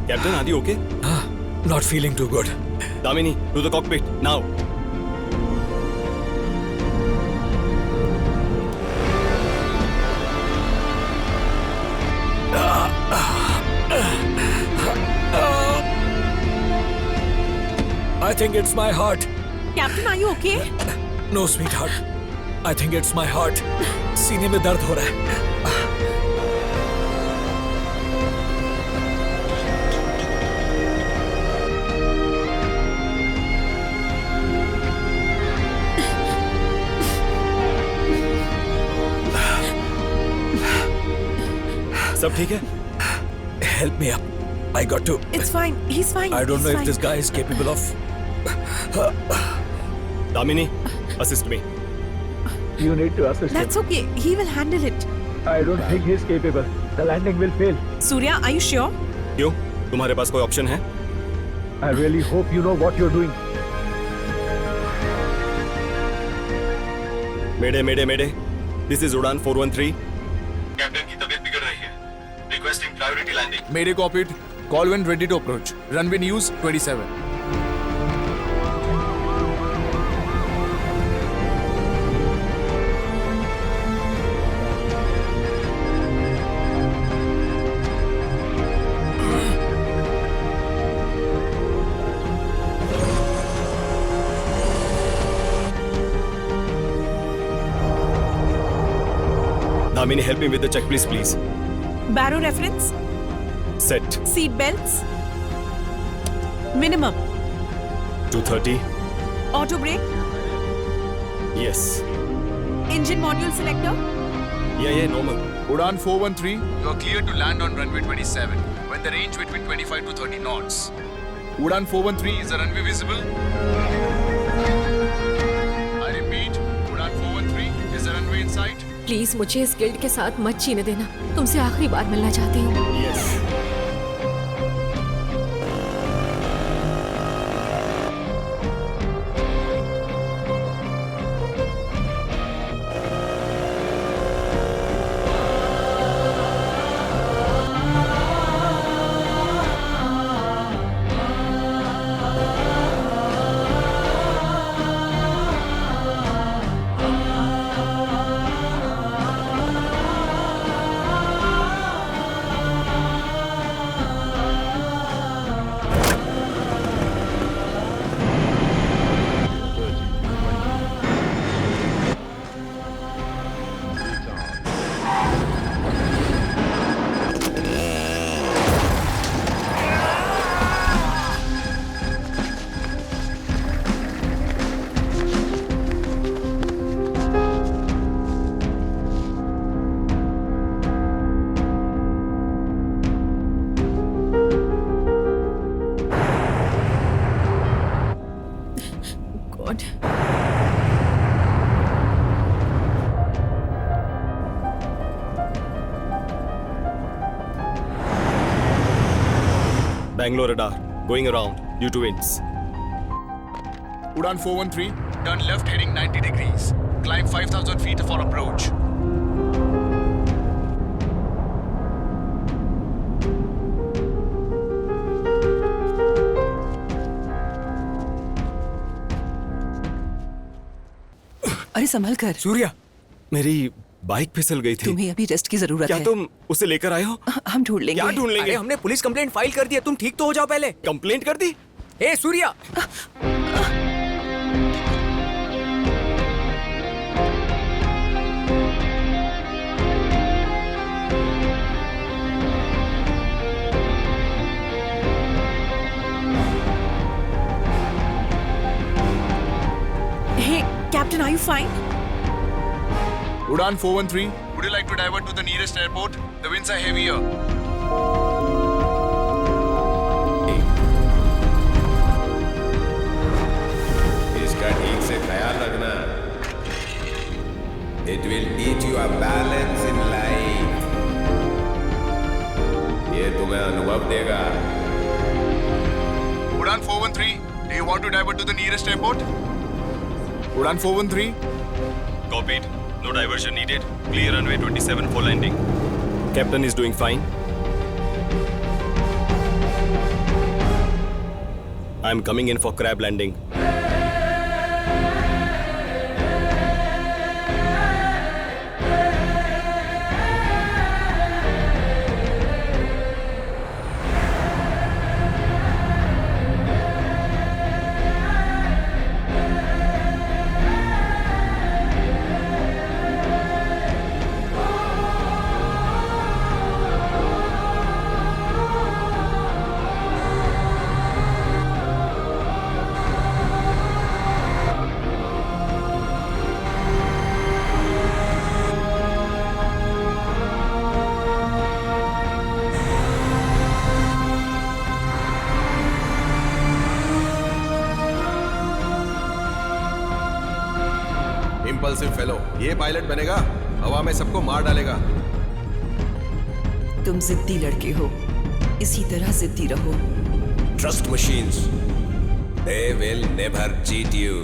Captain, are you okay? Not feeling too good. Damini, to the cockpit, now. I think it's my heart. Captain, are you okay? No, sweetheart. I think it's my heart. सीने में दर्द हो रहा है. सब ठीक है? Help me up. I got to. It's fine. He's fine. I don't He's know fine. if this guy is capable of. Damini, assist me. You need to assist That's okay. He will handle it. him. I don't think he's capable. The landing will fail. Surya, are you sure? क्यों? तुम्हारे पास कोई option है? I really hope you know what you're doing. Mayday mayday mayday. This is उड़ान 413. Captain की तबीयत बिगड़ रही है. Requesting priority landing. मेरे कॉपिट. Call when ready to approach. Runway News 27. Damini, help me with the check, please. Barrow reference. Set. Seat belts. Minimum. 230. Auto brake. Yes. Engine module selector. Yeah, normal. Udan 413, you are clear to land on runway 27 when the range between 25 to 30 knots. Udan 413, is the runway visible? I repeat, Udan 413, is the runway in sight? Please मुझे इस guild के साथ मत छीने देना. तुमसे आखिरी बार मिलना चाहती हूँ. Yes. Bangalore radar, going around due to winds. Udan 413, turn left heading 90 degrees. Climb 5,000 feet for approach. अरे संभल कर। सूर्या, मेरी बाइक फिसल गई थी। तुम्हें अभी रेस्ट की जरूरत क्या है। तुम उसे लेकर आए हो? हम ढूंढ लेंगे। क्या ढूंढ लेंगे? अरे हमने पुलिस कंप्लेंट फाइल कर दी है, तुम ठीक तो हो जाओ पहले। कंप्लेंट कर दी? ए Surya, Hey, Captain, are you fine? Udan 413, would you like to divert to the nearest airport? The winds are heavier. इसका ठीक से ख्याल रखना। It will teach you a balance in life. ये तुम्हें अनुभव देगा। Udan 413, do you want to divert to the nearest airport? Udan 413. Copied. No diversion needed. Clear runway 27 for landing. Captain is doing fine. I'm coming in for crab landing. Impulsive fellow, ये pilot बनेगा, हवा में सबको मार डालेगा। तुम जिद्दी लड़के हो, इसी तरह जिद्दी रहो। Trust machines. They will never cheat you.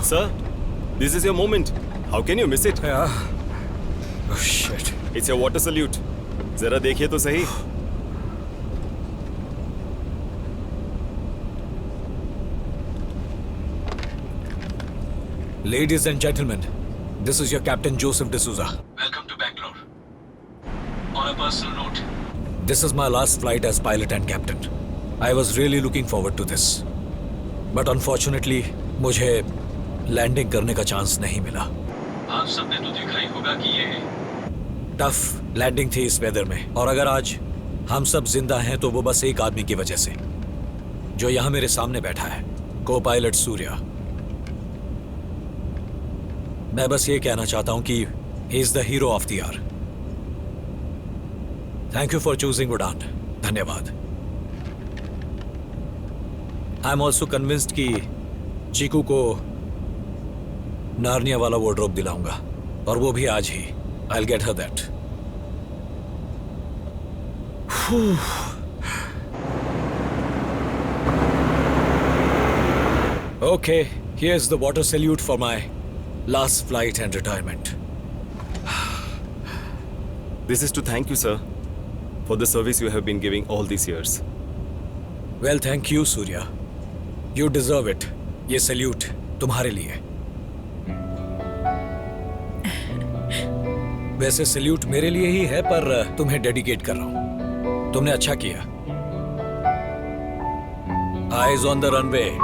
Sir, this is your moment. How can you miss it? Oh shit. It's your water salute. जरा देखिए तो सही. Ladies and gentlemen, this is your Captain Joseph D'Souza. Welcome to Bangalore. On a personal note, This is my last flight as pilot and captain. I was really looking forward to this. But unfortunately, मुझे landing करने का chance नहीं मिला। आप सबने तो देखा ही होगा कि ये टफ लैंडिंग थी इस वेदर में, और अगर आज हम सब जिंदा हैं तो वो बस एक आदमी की वजह से, जो यहाँ मेरे सामने बैठा है, को पायलट सूर्या। मैं बस ये कहना चाहता हूं कि he is the hero of the hour. Thank you for choosing Udaan. धन्यवाद। आई एम ऑल्सो कन्विंस्ड कि चीकू को नार्निया वाला वार्डरोब दिलाऊंगा, और वो भी आज ही। I will get her that. Okay, here's the water salute for my last flight and retirement. This is to thank you, sir, for the service you have been giving all these years. Well, thank you, Surya. You deserve it. ये salute तुम्हारे लिए। वैसे salute मेरे लिए ही है, पर तुम्हें dedicate कर रहा हूं। तुमने अच्छा किया। Eyes on the runway.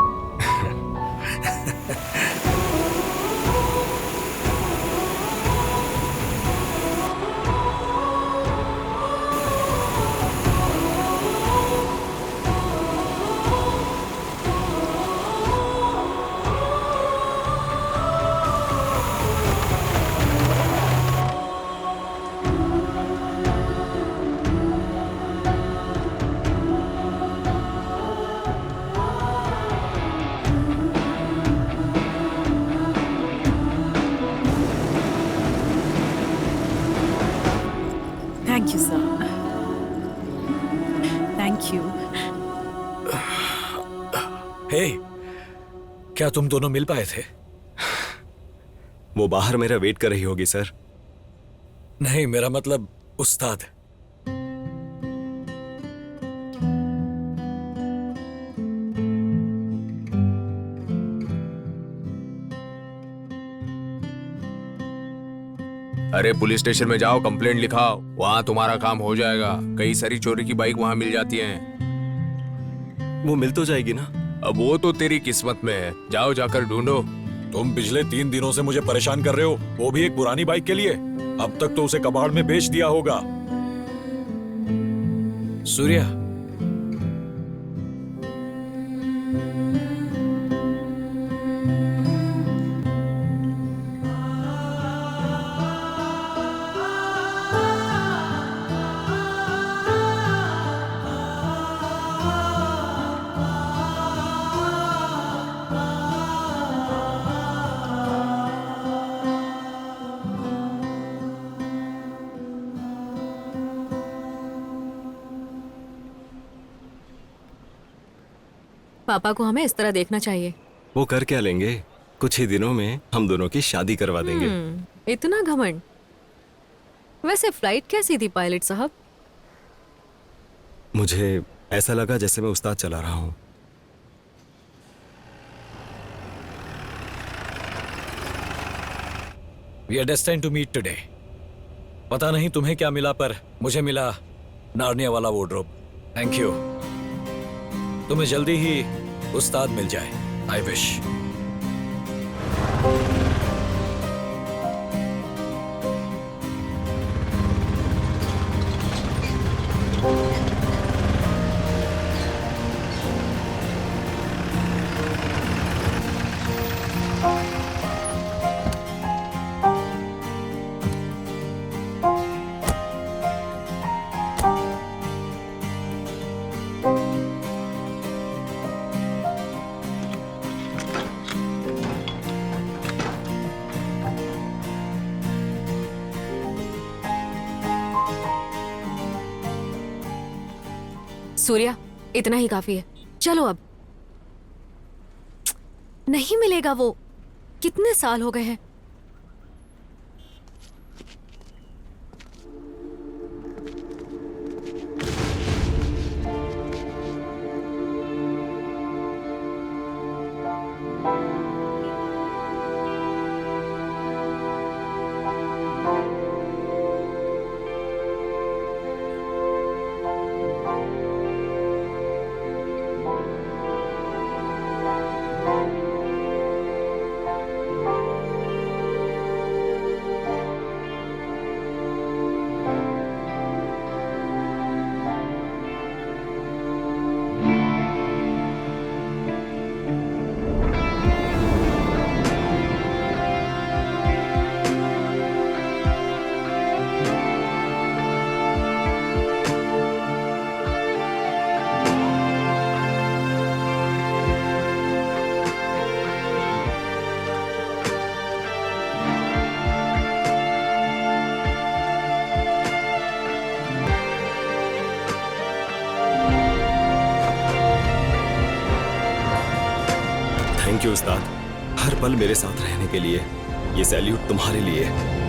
Thank you sir, thank you. Hey, क्या तुम दोनों मिल पाए थे? वो बाहर मेरा वेट कर रही होगी सर। नहीं, मेरा मतलब उस्ताद। अरे पुलिस स्टेशन में जाओ, कंप्लेंट लिखाओ, वहाँ तुम्हारा काम हो जाएगा। कई सारी चोरी की बाइक वहाँ मिल जाती हैं। वो मिल तो जाएगी ना? अब वो तो तेरी किस्मत में है, जाओ जाकर ढूंढो। तुम पिछले 3 दिनों से मुझे परेशान कर रहे हो, वो भी एक पुरानी बाइक के लिए। अब तक तो उसे कबाड़ में बेच दिया होगा। सूर्या, पापा को हमें इस तरह देखना चाहिए। वो कर क्या लेंगे? कुछ ही दिनों में हम दोनों की शादी करवा देंगे। इतना घमंड। वैसे फ्लाइट कैसी थी पायलट साहब? मुझे ऐसा लगा जैसे मैं उस्ताद चला रहा हूं। We are destined to meet today. पता नहीं तुम्हें क्या मिला, पर मुझे मिला नार्निया वाला वार्डरोब। Thank you. तुम्हें जल्दी ही उस्ताद मिल जाए। I wish. सूर्या, इतना ही काफी है, चलो अब। नहीं मिलेगा वो, कितने साल हो गए हैं। थैंक यू उस्ताद, हर पल मेरे साथ रहने के लिए। ये सैल्यूट तुम्हारे लिए है।